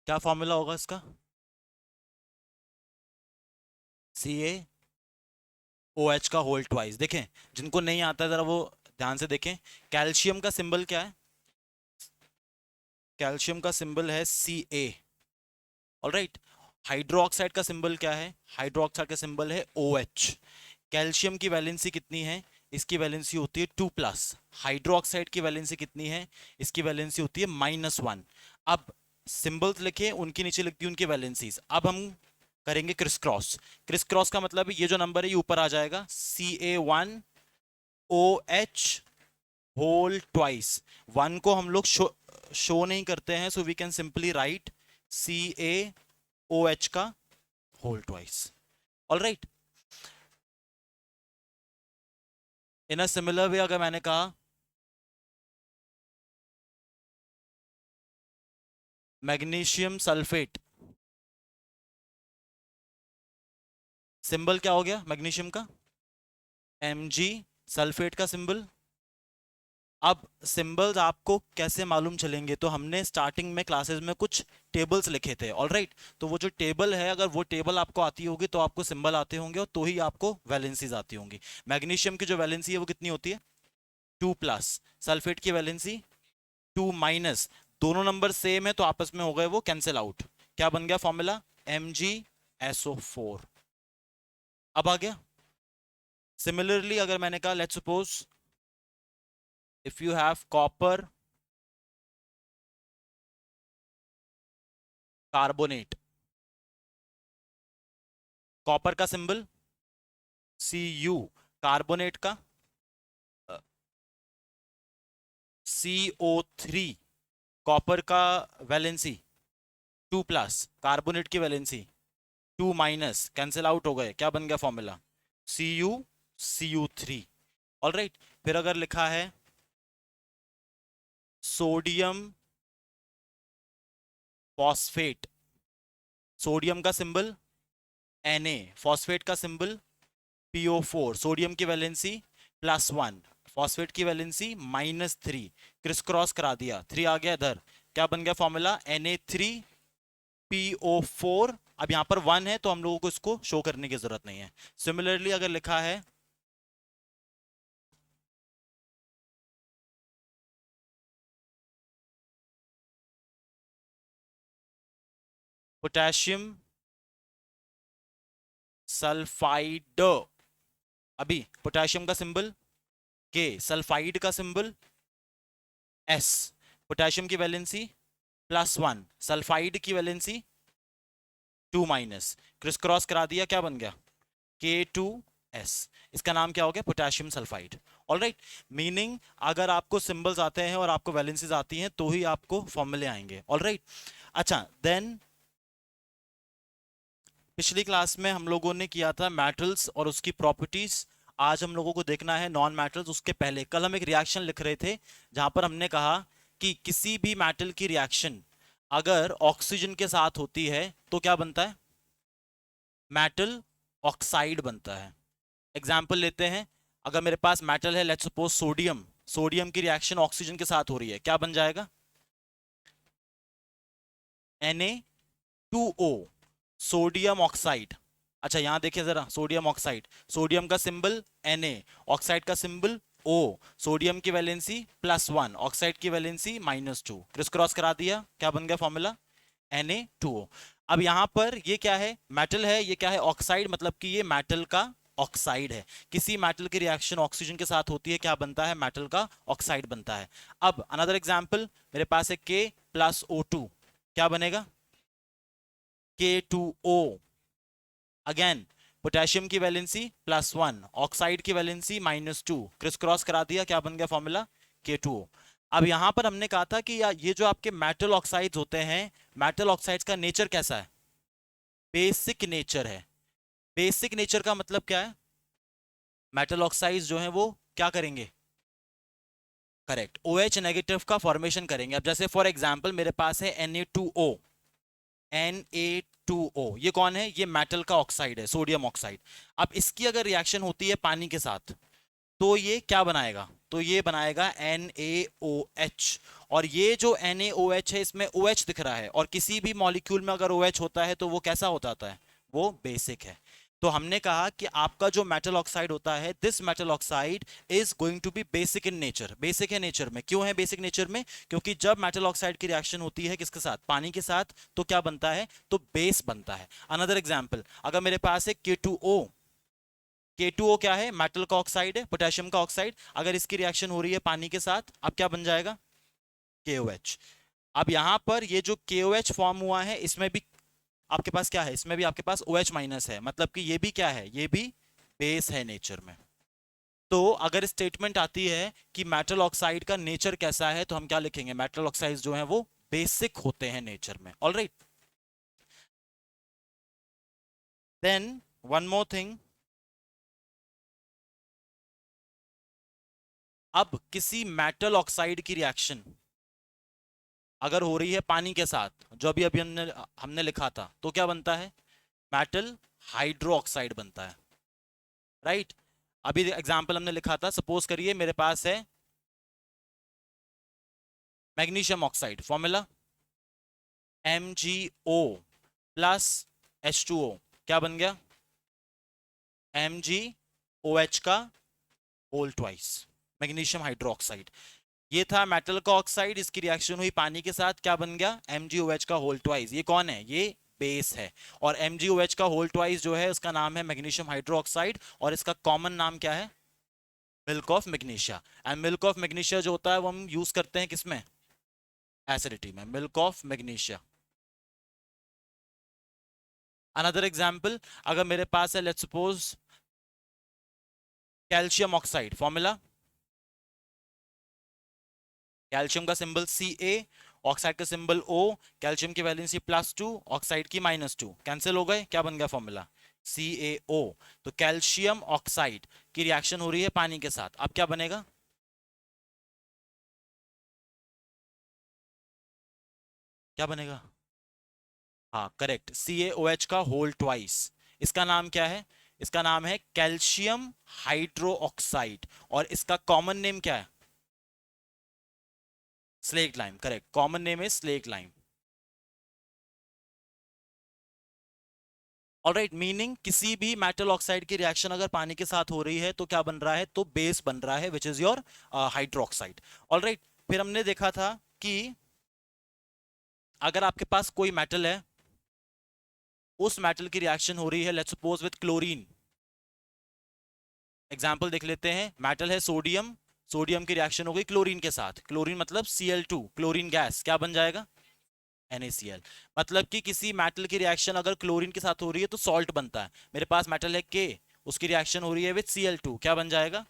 क्या फॉर्मूला होगा इसका? CaOH का होल ट्वाइस। देखें, जिनको नहीं आता जरा वो ध्यान से देखें। कैल्शियम का सिंबल क्या है? कैल्शियम का सिंबल है Ca। ऑलराइट। हाइड्रोक्साइड का सिंबल क्या है? हाइड्रोक्साइड का सिंबल है OH। कैल्शियम की वैलेंसी कितनी है? इसकी वैलेंसी होती है 2+। हाइड्रोक्साइड की वैलेंसी कितनी है? इसकी वैलेंसी होती है -1। अब सिंबल्स लिखे, उनके नीचे लिख दी उनकी वैलेंसीज। अब हम करेंगे क्रिस क्रॉस। क्रिस क्रॉस का मतलब है ये जो नंबर है ये ऊपर आ जाएगा, Ca1OH होल ट्वाइस। वन को हम लोग शो नहीं करते हैं, so we can simply write CaOH का whole twice. All right. In a similar way अगर मैंने कहा मैग्नीशियम सल्फेट, सिंबल क्या हो गया मैग्नीशियम का? Mg। सल्फेट का सिंबल। अब सिंबल्स आपको कैसे मालूम चलेंगे? तो हमने स्टार्टिंग में क्लासेस में कुछ टेबल्स लिखे थे, ऑलराइट। तो वो जो टेबल है, अगर वो टेबल आपको आती होगी तो आपको सिंबल आते होंगे, और तो ही आपको वैलेंसीज आती होंगी। मैग्नीशियम की जो वैलेंसी है वो कितनी होती है? 2+। सल्फेट की वैलेंसी 2-। दोनों नंबर सेम है तो आपस में हो गए वो कैंसिल आउट। क्या बन गया फॉर्मूला? MgSO4। अब आ गया। सिमिलरली अगर मैंने कहा let's suppose if you have copper carbonate, copper का सिंबल Cu, कार्बोनेट का CO3। कॉपर का वैलेंसी 2+, कार्बोनेट की वैलेंसी 2-। कैंसिल आउट हो गए, क्या बन गया formula? Cu, Cu3। All right. फिर अगर लिखा है सोडियम फॉस्फेट, सोडियम का सिंबल Na, फॉस्फेट का सिंबल PO4। सोडियम की वैलेंसी +1, फॉस्फेट की वैलेंसी -3। क्रिस क्रॉस करा दिया, 3 आ गया इधर। क्या बन गया फॉर्मूला? Na3PO4। अब यहां पर 1 है तो हम लोगों को इसको शो करने की जरूरत नहीं है। सिमिलरली अगर लिखा है पोटेशियम सल्फाइड, अभी पोटेशियम का सिंबल K, सल्फाइड का सिंबल S। पोटेशियम की वैलेंसी +1, सल्फाइड की वैलेंसी 2-। क्रिस क्रॉस करा दिया, क्या बन गया? K2S। इसका नाम क्या हो गया? Potassium sulphide. ऑलराइट। मीनिंग अगर आपको सिंबल्स आते हैं और आपको वैलेंसीज आती हैं तो ही आपको फॉर्मूले आएंगे। ऑलराइट। अच्छा, देन पिछली क्लास में हम लोगों ने किया था मेटल्स और उसकी प्रॉपर्टीज। आज हम लोगों को देखना है नॉन मेटल्स। उसके पहले कल हम एक रिएक्शन लिख रहे थे जहां पर हमने कहा कि किसी भी मेटल की रिएक्शन अगर ऑक्सीजन के साथ होती है तो क्या बनता है? मेटल ऑक्साइड बनता है। एग्जाम्पल लेते हैं, अगर मेरे पास मेटल है लेट्स सपोज सोडियम, सोडियम की रिएक्शन ऑक्सीजन के साथ हो रही है, क्या बन जाएगा? Na2O, sodium oxide. अच्छा यहां देखिए जरा, सोडियम ऑक्साइड, सोडियम का सिंबल Na, ऑक्साइड का सिंबल O। सोडियम की वैलेंसी +1, ऑक्साइड की वैलेंसी -2। क्रिस क्रॉस करा दिया, क्या बन गया फॉर्मूला? Na2O। अब यहां पर ये क्या है? मेटल है, ये क्या है? ऑक्साइड, मतलब कि ये मेटल का ऑक्साइड है। किसी मेटल की रिएक्शन ऑक्सीजन के साथ होती है, क्या बनता है? मेटल का ऑक्साइड बनता है। अब अनदर एग्जांपल, मेरे पास है K+O2, क्या बनेगा? K2O। अगेन पोटेशियम की वैलेंसी +1, ऑक्साइड की वैलेंसी -2। क्रिस क्रॉस करा दिया, क्या बन गया फॉर्मूला? K2O। अब यहां पर हमने कहा था कि ये जो आपके मेटल ऑक्साइड्स होते हैं, मेटल ऑक्साइड्स का नेचर कैसा है? बेसिक नेचर है। बेसिक नेचर का मतलब क्या है? मेटल ऑक्साइड्स जो हैं वो क्या करेंगे? करेक्ट, OH नेगेटिव का फॉर्मेशन करेंगे। अब जैसे फॉर एग्जांपल मेरे पास है Na2O। Na2O ये कौन है? ये मेटल का ऑक्साइड है, सोडियम ऑक्साइड। अब इसकी अगर रिएक्शन होती है पानी के साथ तो ये क्या बनाएगा? तो ये बनाएगा NaOH। और ये जो NaOH है इसमें OH दिख रहा है, और किसी भी मॉलिक्यूल में अगर OH होता है तो वो कैसा होता है, वो बेसिक है। तो हमने कहा कि आपका जो मेटल ऑक्साइड होता है, this metal oxide is going to be basic in nature. Basic है नेचर में, क्यों है बेसिक नेचर में? क्योंकि जब मेटल ऑक्साइड की रिएक्शन होती है किसके साथ, पानी के साथ, तो क्या बनता है, तो बेस बनता है। अनदर एग्जांपल, अगर मेरे पास है K2O। K2O क्या है, मेटल का ऑक्साइड है, पोटेशियम का ऑक्साइड। अगर इसकी रिएक्शन हो रही है पानी के साथ, अब क्या बन जाएगा, KOH। अब यहां पर ये जो KOH फॉर्म हुआ है, इसमें भी आपके पास क्या है, इसमें भी आपके पास OH माइनस है, मतलब कि ये भी क्या है, ये भी बेस है नेचर में। तो अगर स्टेटमेंट आती है कि मेटल ऑक्साइड का नेचर कैसा है, तो हम क्या लिखेंगे, मेटल ऑक्साइड जो है वो बेसिक होते हैं नेचर में। Alright, then one more thing, अब किसी मेटल ऑक्साइड की रिएक्शन अगर हो रही है पानी के साथ, जो अभी अभी हमने हमने लिखा था, तो क्या बनता है, मेटल हाइड्रो ऑक्साइड बनता है। राइट, अभी एग्जांपल हमने लिखा था, सपोज करिए मेरे पास है magnesium oxide, formula MgO plus H2O, क्या बन गया, MgOH का होल ट्वाइस, मैग्नीशियम हाइड्रोक्साइड। ये था मेटल का ऑक्साइड, इसकी रिएक्शन हुई पानी के साथ, क्या बन गया, MgOH का होल ट्वाइस। ये कौन है, ये बेस है। और MgOH का होल ट्वाइस जो है उसका नाम है मैग्नीशियम हाइड्रोक्साइड, और इसका कॉमन नाम क्या है, milk of magnesia. And milk of magnesia जो होता है वो हम यूज करते हैं किसमें, एसिडिटी में, milk of magnesia. Another example, अगर मेरे पास है let's suppose calcium oxide, formula calcium का सिंबल Ca, ऑक्साइड का सिंबल O, कैल्शियम की वैलेंसी +2, ऑक्साइड की -2, कैंसिल हो गए, क्या बन गया फॉर्मूला, CaO। तो कैल्शियम ऑक्साइड की रिएक्शन हो रही है पानी के साथ, अब क्या बनेगा, क्या बनेगा, हाँ करेक्ट, CaOH का होल ट्वाइस। इसका नाम क्या है, इसका नाम है कैल्शियम हाइड्रो ऑक्साइड, और इसका कॉमन नेम क्या है, slate lime, correct, common name is slate lime. Alright, meaning किसी भी मेटल ऑक्साइड की रिएक्शन अगर पानी के साथ हो रही है तो क्या बन रहा है, तो बेस बन रहा है, which is your hydroxide. Alright, फिर हमने देखा था कि अगर आपके पास कोई मेटल है, उस मेटल की रिएक्शन हो रही है let's suppose with chlorine. Example देख लेते हैं, मेटल है सोडियम, सोडियम की रिएक्शन हो गई क्लोरीन के साथ, क्लोरीन मतलब Cl2, क्लोरीन गैस, क्या बन जाएगा, NaCl। मतलब कि किसी मेटल की रिएक्शन अगर क्लोरीन के साथ हो रही है तो सॉल्ट बनता है। मेरे पास मेटल है K, उसकी रिएक्शन हो रही है विद Cl2, क्या बन जाएगा,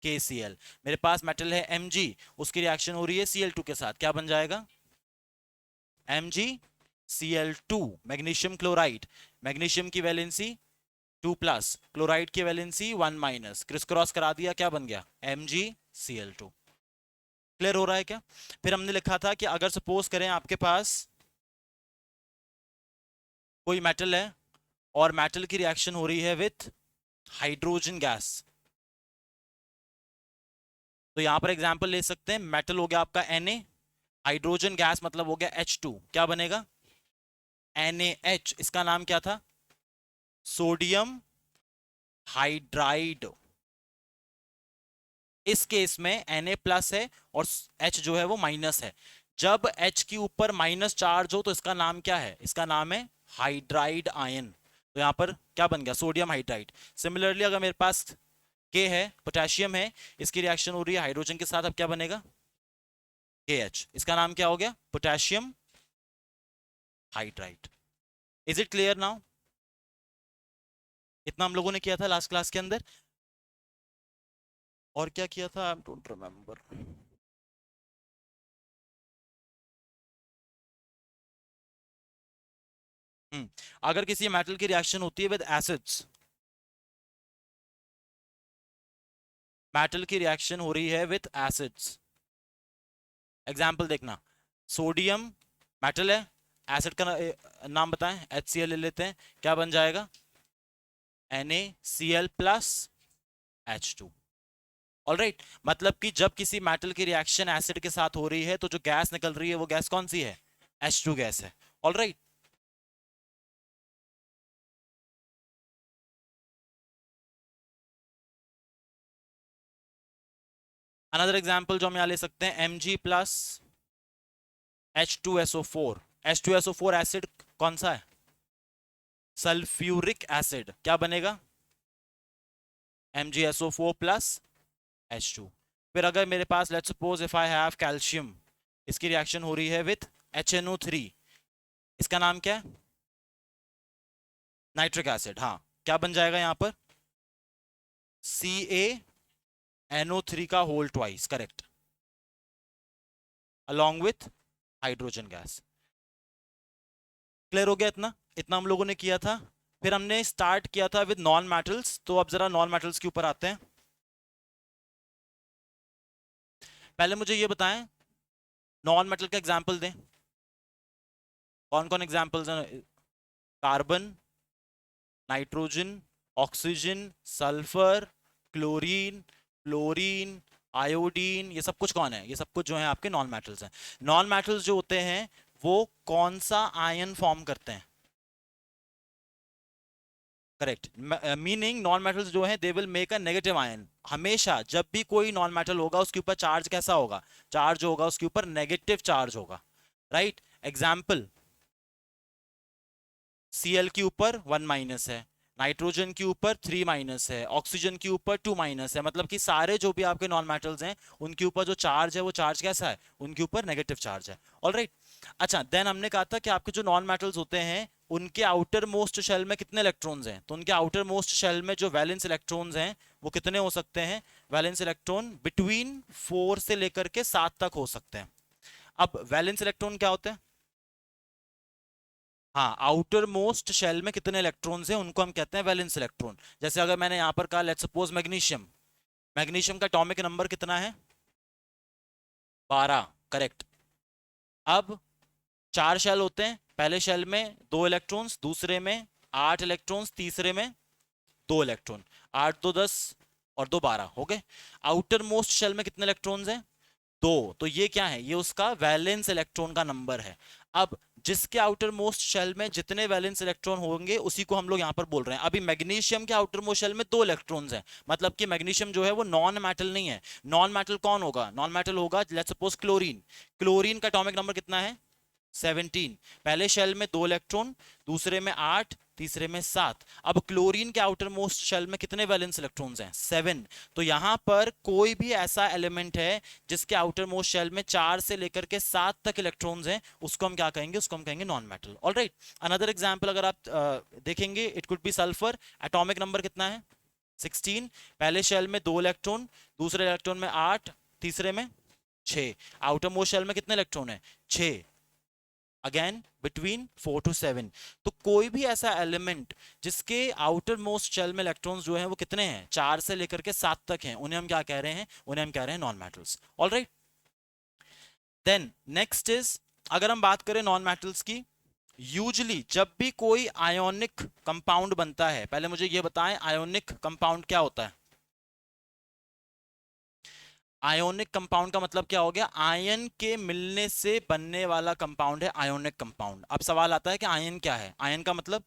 KCl। मेरे पास मेटल है Mg, उसकी रिएक्शन हो रही है Cl2 के साथ, क्या बन जाएगा, MgCl2, मैग्नीशियम क्लोराइड। मैग्नीशियम की वैलेंसी 2+, क्लोराइड की वैलेंसी 1-, क्रिस क्रॉस करा दिया, क्या बन गया, MgCl2। क्लियर हो रहा है क्या? फिर हमने लिखा था कि अगर सपोज करें आपके पास कोई मेटल है और मेटल की रिएक्शन हो रही है विथ हाइड्रोजन गैस, तो यहां पर एग्जांपल ले सकते हैं, मेटल हो गया आपका Na, हाइड्रोजन गैस मतलब हो गया H2, क्या बनेगा, NaH। इसका नाम क्या था, सोडियम हाइड्राइड। इस केस में Na+ है और H जो है वो माइनस है। जब H के ऊपर माइनस चार्ज हो तो इसका नाम क्या है, इसका नाम है हाइड्राइड आयन। तो यहां पर क्या बन गया, सोडियम हाइड्राइड। सिमिलरली अगर मेरे पास K है, पोटेशियम है, इसकी रिएक्शन हो रही है हाइड्रोजन के साथ, अब क्या बनेगा, KH। इसका नाम क्या हो गया, potassium hydride. Is it clear now? इतना हम लोगों ने किया था लास्ट क्लास के अंदर। और क्या किया था, आई डोंट रिमेम्बर। अगर किसी मेटल की रिएक्शन होती है विद एसिड्स, मेटल की रिएक्शन हो रही है विथ एसिड्स, एग्जाम्पल देखना, सोडियम मेटल है, एसिड का नाम बताएं, HCl ले लेते हैं, क्या बन जाएगा, NaCl+H2। ऑलराइट, मतलब कि जब किसी मेटल की रिएक्शन एसिड के साथ हो रही है तो जो गैस निकल रही है वो गैस कौन सी है? H2 गैस है। ऑलराइट, अनदर एग्जांपल जो हम यहाँ ले सकते हैं, Mg plus H2SO4। H2SO4 acid कौन सा है? Sulphuric acid. क्या बनेगा? MgSO4 plus H2। फिर अगर मेरे पास let's suppose if I have calcium, इसकी रिएक्शन हो रही है विथ HNO3, इसका नाम क्या है? Nitric acid. हाँ, क्या बन जाएगा यहाँ पर? CaNO3 का whole twice, correct, along with hydrogen gas. Clear हो गया? इतना इतना हम लोगों ने किया था। फिर हमने स्टार्ट किया था विद नॉन मेटल्स, तो अब जरा नॉन मेटल्स के ऊपर आते हैं। पहले मुझे ये बताएं, नॉन मेटल का एग्जांपल दें। कौन कौन एग्जांपल्स हैं? Carbon, nitrogen, oxygen, sulphur, chlorine, fluorine, iodine, ये सब कुछ कौन है? ये सब कुछ जो है आपके नॉन मेटल्स हैं। नॉन मेटल्स जो होते हैं वो कौन सा आयन फॉर्म करते हैं? करेक्ट, मीनिंग नॉन मेटल्स जो हैं they will make a negative ion. हमेशा जब भी कोई नॉन मेटल होगा उसके ऊपर चार्ज कैसा होगा? चार्ज होगा उसके ऊपर नेगेटिव चार्ज होगा। राइट, एग्जाम्पल, Cl के ऊपर 1 माइनस है, नाइट्रोजन के ऊपर 3 माइनस है, ऑक्सीजन के ऊपर 2 माइनस है, मतलब कि सारे जो भी आपके नॉन मेटल्स हैं उनके ऊपर जो चार्ज है वो चार्ज कैसा है? उनके ऊपर नेगेटिव चार्ज है। ऑलराइट, अच्छा, देन हमने कहा था कि आपके जो नॉन मेटल्स होते हैं उनके आउटर मोस्ट शेल में कितने इलेक्ट्रॉन्स हैं? तो उनके आउटर मोस्ट शेल में जो वैलेंस इलेक्ट्रॉन्स हैं वो कितने हो सकते हैं? वैलेंस इलेक्ट्रॉन बिटवीन 4 से लेकर के 7 तक हो सकते हैं। अब वैलेंस इलेक्ट्रॉन क्या होते हैं? हाँ, आउटर मोस्ट शेल में कितने इलेक्ट्रॉन्स हैं उनको हम कहते हैं वैलेंस इलेक्ट्रॉन। जैसे अगर मैंने यहां पर कहा लेट्स सपोज मैग्नीशियम, मैग्नीशियम का एटॉमिक नंबर कितना है? 12, करेक्ट। अब 4 शेल होते हैं, पहले शेल में 2 इलेक्ट्रॉन्स, दूसरे में 8 इलेक्ट्रॉन्स, तीसरे में 2 इलेक्ट्रॉन। 8 2 10 और 2 12 हो गए। आउटर मोस्ट शेल में कितने इलेक्ट्रॉन्स हैं? 2। तो ये क्या है? ये उसका वैलेंस इलेक्ट्रॉन का नंबर है। अब जिसके आउटर मोस्ट शेल में जितने वैलेंस इलेक्ट्रॉन होंगे उसी को हम लोग यहां पर बोल रहे हैं। अभी मैग्नीशियम के आउटर मोस्ट शेल में 2 इलेक्ट्रॉन्स हैं, मतलब कि मैग्नीशियम जो है वो नॉन मेटल नहीं है। नॉन मेटल कौन होगा? नॉन मेटल होगा लेट्स सपोज क्लोरीन। क्लोरीन का एटॉमिक नंबर कितना है? 17। पहले शेल में 2 इलेक्ट्रॉन, दूसरे में 8, तीसरे में 7। अब क्लोरीन के आउटर मोस्ट शेल में कितने वैलेंस इलेक्ट्रॉन्स हैं? 7। तो यहां पर कोई भी ऐसा एलिमेंट है जिसके आउटर मोस्ट शेल में 4 से लेकर के 7 तक इलेक्ट्रॉन्स हैं, उसको हम क्या कहेंगे? उसको हम कहेंगे non metal. Alright, another example अगर आप देखेंगे, it could be sulphur. Atomic number कितना है? 16। पहले शेल में 2 इलेक्ट्रॉन, दूसरे इलेक्ट्रॉन में 8, तीसरे में 6। आउटर मोस्ट शेल में कितने इलेक्ट्रॉन है? 6। Again between 4 to 7। तो कोई भी ऐसा एलिमेंट जिसके आउटर मोस्ट शेल में इलेक्ट्रॉन्स जो हैं वो कितने हैं? 4 से लेकर के 7 तक हैं, उन्हें हम क्या कह रहे हैं? उन्हें हम कह रहे हैं non metals. Alright, then next is, अगर हम बात करें नॉन मेटल्स की, यूजली जब भी कोई आयोनिक कंपाउंड बनता है, पहले मुझे ये बताएं आयोनिक कंपाउंड क्या होता है? आयोनिक कंपाउंड का मतलब क्या हो गया? आयन के मिलने से बनने वाला कंपाउंड है आयोनिक कंपाउंड। अब सवाल आता है कि आयन क्या है? आयन का मतलब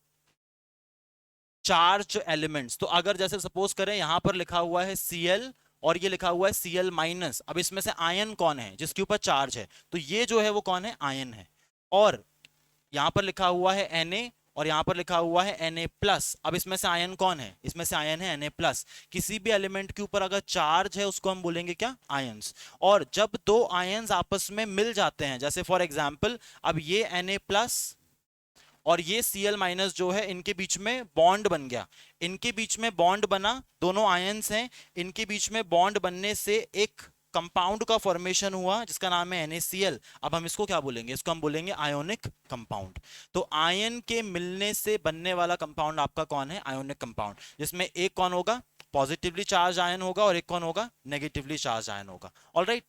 चार्ज एलिमेंट्स। तो अगर जैसे सपोज करें यहां पर लिखा हुआ है Cl और ये लिखा हुआ है Cl माइनस, अब इसमें से आयन कौन है जिसके ऊपर चार्ज है? तो ये जो है वो कौन है? आयन है। और यहां पर लिखा हुआ है Na और यहां पर लिखा हुआ है Na प्लस, अब इसमें से आयन कौन है? इसमें से आयन है Na प्लस। किसी भी एलिमेंट के ऊपर अगर चार्ज है उसको हम बोलेंगे क्या? आयंस। और जब दो आयंस आपस में मिल जाते हैं, जैसे फॉर एग्जाम्पल अब ये Na प्लस और ये Cl माइनस जो है इनके बीच में बॉन्ड बन गया, इनके बीच में बॉन्ड बना, दोनों आयंस हैं, इनके बीच में बॉन्ड बनने से एक कंपाउंड का फॉर्मेशन हुआ जिसका नाम है NaCl। अब हम इसको क्या बोलेंगे? इसको हम बोलेंगे आयोनिक कंपाउंड। तो आयन के मिलने से बनने वाला कंपाउंड आपका कौन है? आयोनिक कंपाउंड, जिसमें एक कौन होगा? पॉजिटिवली चार्ज आयन होगा और एक कौन होगा? नेगेटिवली चार्ज आयन होगा। ऑलराइट,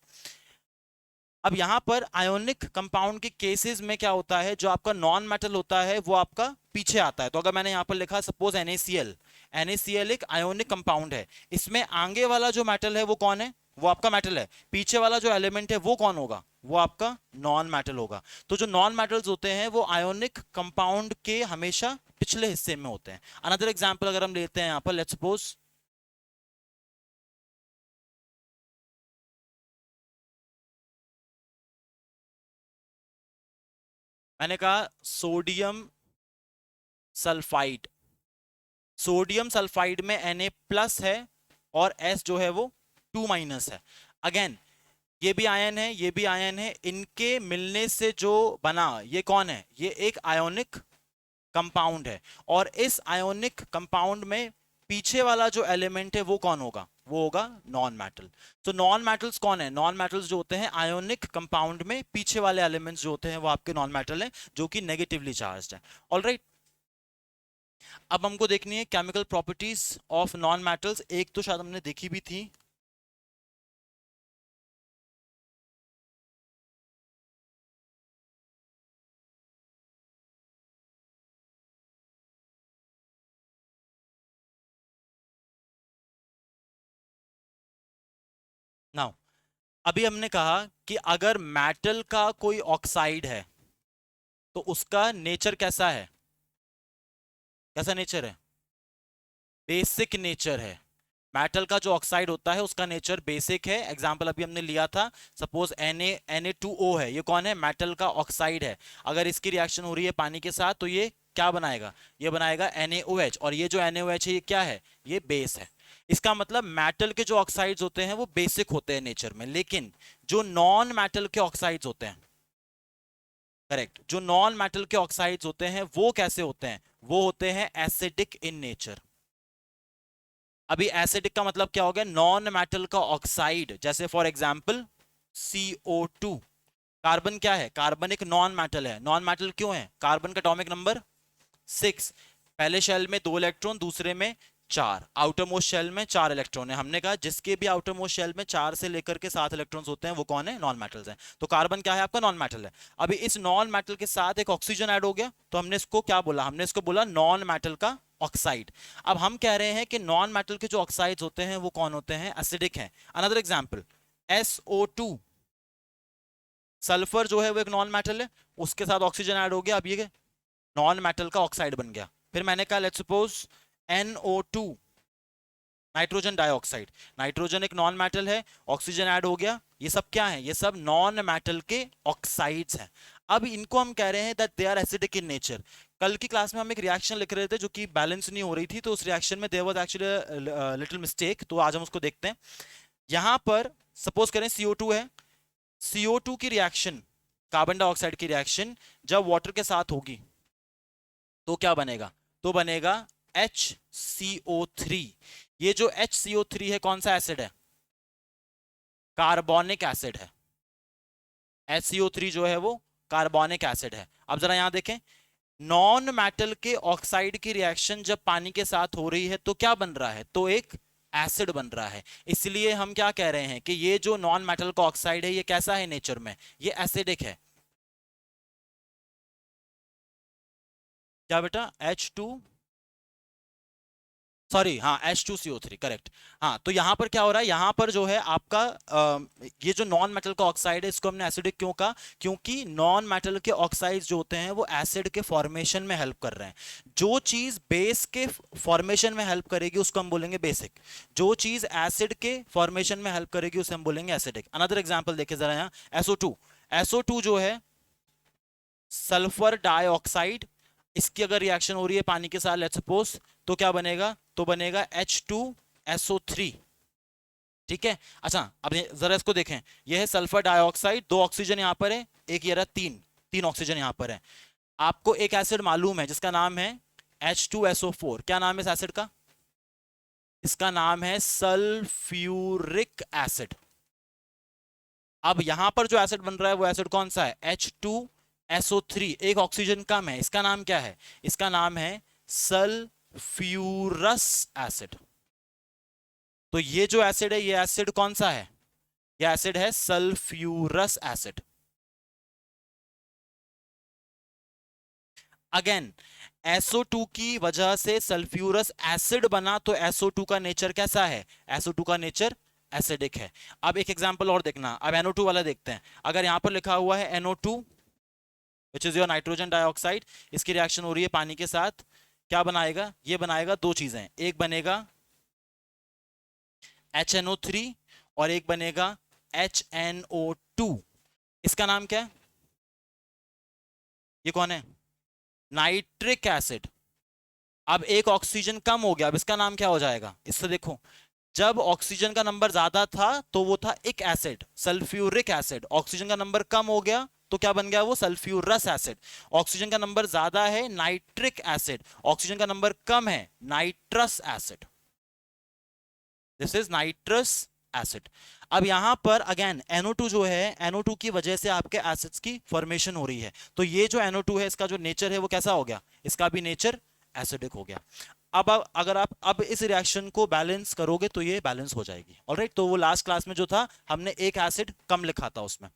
अब यहां पर आयोनिक कंपाउंड के केसेस में क्या होता है? जो आपका नॉन मेटल होता है वो आपका पीछे आता है। तो अगर मैंने यहां पर लिखा सपोज NaCl, NaCl एक आयोनिक कंपाउंड है, इसमें आगे वाला जो मेटल है वो कौन है, वो आपका मेटल है, पीछे वाला जो एलिमेंट है वो कौन होगा, वो आपका नॉन मेटल होगा। तो जो नॉन मेटल्स होते हैं वो आयोनिक कंपाउंड के हमेशा पिछले हिस्से में होते हैं। अनदर एग्जांपल अगर हम लेते हैं यहां पर, लेट्स सपोज मैंने कहा सोडियम सल्फाइड, सोडियम सल्फाइड में Na प्लस है और S जो है वो 2 माइनस है। अगेन ये भी आयन है, ये भी आयन है, इनके मिलने से जो बना ये कौन है, ये एक आयोनिक कंपाउंड है। और इस आयोनिक कंपाउंड में पीछे वाला जो एलिमेंट है वो कौन होगा, वो होगा नॉन मेटल। तो नॉन मेटल्स कौन है, नॉन मेटल्स जो होते हैं आयोनिक कंपाउंड में पीछे वाले एलिमेंट्स जो होते हैं वो आपके नॉन मेटल हैं, जो कि नेगेटिवली चार्ज्ड है। ऑलराइट, अब हमको देखनी है chemical properties of non metals. एक तो शायद हमने देखी भी थी, नाउ अभी हमने कहा कि अगर मेटल का कोई ऑक्साइड है तो उसका नेचर कैसा है, कैसा नेचर है, बेसिक नेचर है। मेटल का जो ऑक्साइड होता है उसका नेचर बेसिक है। एग्जांपल अभी हमने लिया था, सपोज Na2O है, ये कौन है, मेटल का ऑक्साइड है। अगर इसकी रिएक्शन हो रही है पानी के साथ तो ये क्या बनाएगा, ये बनाएगा NaOH, और ये जो NaOH है ये क्या है, ये बेस है। इसका मतलब मेटल के जो ऑक्साइड्स होते हैं वो बेसिक होते हैं नेचर में, लेकिन जो नॉन मेटल के ऑक्साइड्स होते हैं, करेक्ट, जो नॉन मेटल के ऑक्साइड्स होते हैं वो कैसे होते हैं, वो होते हैं एसिडिक इन नेचर। अभी एसिडिक का मतलब क्या हो गया, नॉन मेटल का ऑक्साइड, जैसे फॉर एग्जांपल CO2। कार्बन क्या है, कार्बन एक नॉन मेटल है। नॉन मेटल क्यों है, कार्बन का एटॉमिक नंबर 6, पहले शेल में 2 इलेक्ट्रॉन, दूसरे में 4, आउटर मोस्ट शेल में 4 इलेक्ट्रॉन है। हमने कहा जिसके भी आउटर मोस्ट शेल में 4 से लेकर के 7 इलेक्ट्रॉन्स होते हैं वो कौन है, नॉन मेटल्स हैं। तो कार्बन क्या है आपका, नॉन मेटल है। अभी इस नॉन मेटल के साथ एक ऑक्सीजन ऐड हो गया तो हमने इसको क्या बोला, हमने इसको बोला नॉन मेटल का ऑक्साइड। अब हम कह रहे हैं कि नॉन मेटल के जो ऑक्साइड्स होते हैं वो कौन होते हैं, एसिडिक हैं। अनदर एग्जांपल SO2, सल्फर जो है वो एक नॉन मेटल है, उसके साथ ऑक्सीजन ऐड हो गया, अब ये नॉन मेटल का ऑक्साइड बन गया। फिर मैंने कहा let's suppose NO2, nitrogen dioxide, nitrogen एक नॉन मेटल है, ऑक्सीजन ऐड हो गया, ये सब क्या है, ये सब नॉन मेटल के ऑक्साइड्स हैं। अब इनको हम कह रहे हैं that they are acidic in nature. कल की क्लास में हम एक रिएक्शन लिख रहे थे जो कि बैलेंस नहीं हो रही थी, तो उस रिएक्शन में there was actually little mistake, तो आज हम उसको देखते हैं। यहां पर सपोज करें CO2 है, CO2 की रिएक्शन, कार्बन डाइऑक्साइड की रिएक्शन जब वाटर के साथ होगी तो क्या बनेगा, तो बनेगा HCO3। ये जो HCO3 है कौन सा एसिड है, कार्बोनिक एसिड है। HCO3 जो है वो कार्बोनिक एसिड है। अब जरा यहां देखें, नॉन मेटल के ऑक्साइड की रिएक्शन जब पानी के साथ हो रही है तो क्या बन रहा है, तो एक एसिड बन रहा है। इसलिए हम क्या कह रहे हैं कि ये जो नॉन मेटल का ऑक्साइड है ये कैसा है नेचर में, ये एसिडिक है। क्या बेटा, H2, सॉरी हाँ H2CO3, करेक्ट। हाँ, तो यहां पर क्या हो रहा है, यहां पर जो है आपका ये जो नॉन मेटल का ऑक्साइड है इसको हमने एसिडिक क्यों कहा, क्योंकि नॉन मेटल के ऑक्साइड्स जो होते हैं वो एसिड के फॉर्मेशन में हेल्प कर रहे हैं। जो चीज बेस के फॉर्मेशन में हेल्प करेगी उसको हम बोलेंगे बेसिक, जो चीज एसिड के फॉर्मेशन में हेल्प करेगी उसे हम बोलेंगे एसिडिक। अनदर एग्जाम्पल देखिए जरा यहाँ, SO2 जो है सल्फर डाइऑक्साइड, इसकी अगर रिएक्शन हो रही है पानी के साथ लेट्स सपोज, तो क्या बनेगा, तो बनेगा H2SO3। ठीक है, अच्छा अब जरा इसको देखें, यह है सल्फर डाइऑक्साइड, 2 ऑक्सीजन यहां पर है, एक ये रहा 3 ऑक्सीजन यहां पर है। आपको एक एसिड मालूम है जिसका नाम है H2SO4, क्या नाम है इस एसिड का, इसका नाम है सल्फ्यूरिक एसिड। अब यहां पर जो एसिड बन रहा है वो एसिड कौन सा है, H2SO3, एक ऑक्सीजन कम है, इसका नाम क्या है, इसका नाम है सल्फ्यूरस एसिड। तो ये जो एसिड है ये एसिड कौन सा है, ये एसिड है सल्फ्यूरस एसिड। अगेन SO2 की वजह से सल्फ्यूरस एसिड बना, तो SO2 का नेचर कैसा है? SO2 का नेचर एसिडिक है। अब एक एग्जांपल और देखना, अब NO2 वाला देखते हैं। अगर यहां पर लिखा हुआ है NO2 which is your nitrogen dioxide, इसकी रिएक्शन हो रही है पानी के साथ, क्या बनाएगा? ये बनाएगा दो चीजें, एक बनेगा HNO3 और एक बनेगा HNO2। इसका नाम क्या है? ये कौन है? Nitric acid. अब एक ऑक्सीजन कम हो गया, अब इसका नाम क्या हो जाएगा? इससे देखो, जब ऑक्सीजन का नंबर ज्यादा था तो वो था एक एसिड, सल्फ्यूरिक एसिड। ऑक्सीजन का नंबर कम हो गया तो क्या बन गया? वो सल्फ्यूरस एसिड। ऑक्सीजन का नंबर ज्यादा है, नाइट्रिक एसिड। ऑक्सीजन का नंबर कम है, nitrous acid. This is nitrous acid. अब यहां पर अगेन NO2 जो है, NO2 की वजह से आपके एसिड्स की फॉर्मेशन हो रही है। तो ये जो NO2 है, इसका जो नेचर है वो कैसा हो गया? इसका भी नेचर एसिडिक हो गया। अब अगर आप अब इस रिएक्शन को बैलेंस करोगे तो ये बैलेंस हो जाएगी। ऑलराइट, तो वो लास्ट क्लास में जो था, हमने एक एसिड कम लिखा था उसमें।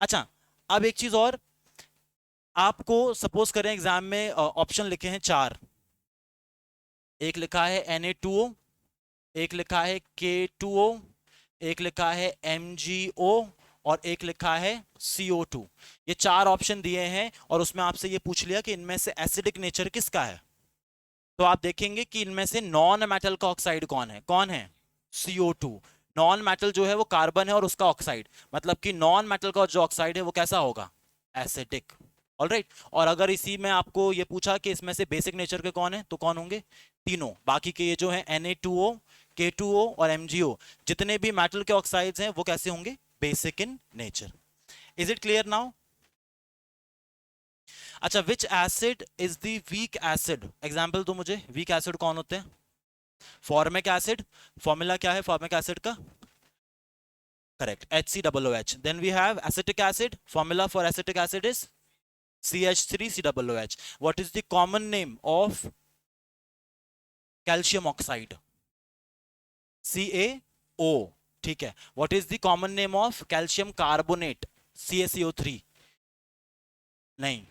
अच्छा, अब एक चीज और, आपको सपोज करें एग्जाम में ऑप्शन लिखे हैं चार। एक लिखा है Na2O, एक लिखा है K2O, एक लिखा है MgO और एक लिखा है CO2। ये चार ऑप्शन दिए हैं और उसमें आपसे ये पूछ लिया कि इनमें से एसिडिक नेचर किसका है। तो आप देखेंगे कि इनमें से नॉन मेटल का ऑक्साइड कौन है? कौन है? CO2। नॉन मेटल जो है वो कार्बन है और उसका ऑक्साइड, मतलब कि नॉन मेटल का जो ऑक्साइड है वो कैसा होगा? एसिडिक। ऑलराइट, और अगर इसी में आपको ये पूछा कि इसमें से बेसिक नेचर के कौन है, तो कौन होंगे? तीनों। बाकी के ये जो है Na2O, K2O और MgO, जितने भी मेटल के ऑक्साइड्स हैं वो कैसे होंगे? Basic in nature. Is it clear now? अच्छा, which acid is the weak acid? Example दो मुझे, वीक एसिड कौन होते हैं? Formic acid. फॉर्मूला क्या है फॉर्मिक एसिड का? Correct, HCOOH। Then we have acetic acid. Formula for acetic acid is CH3COOH। What is the common name of calcium oxide? CaO। ठीक है, what is the common name of calcium carbonate? CaCO3। नहीं,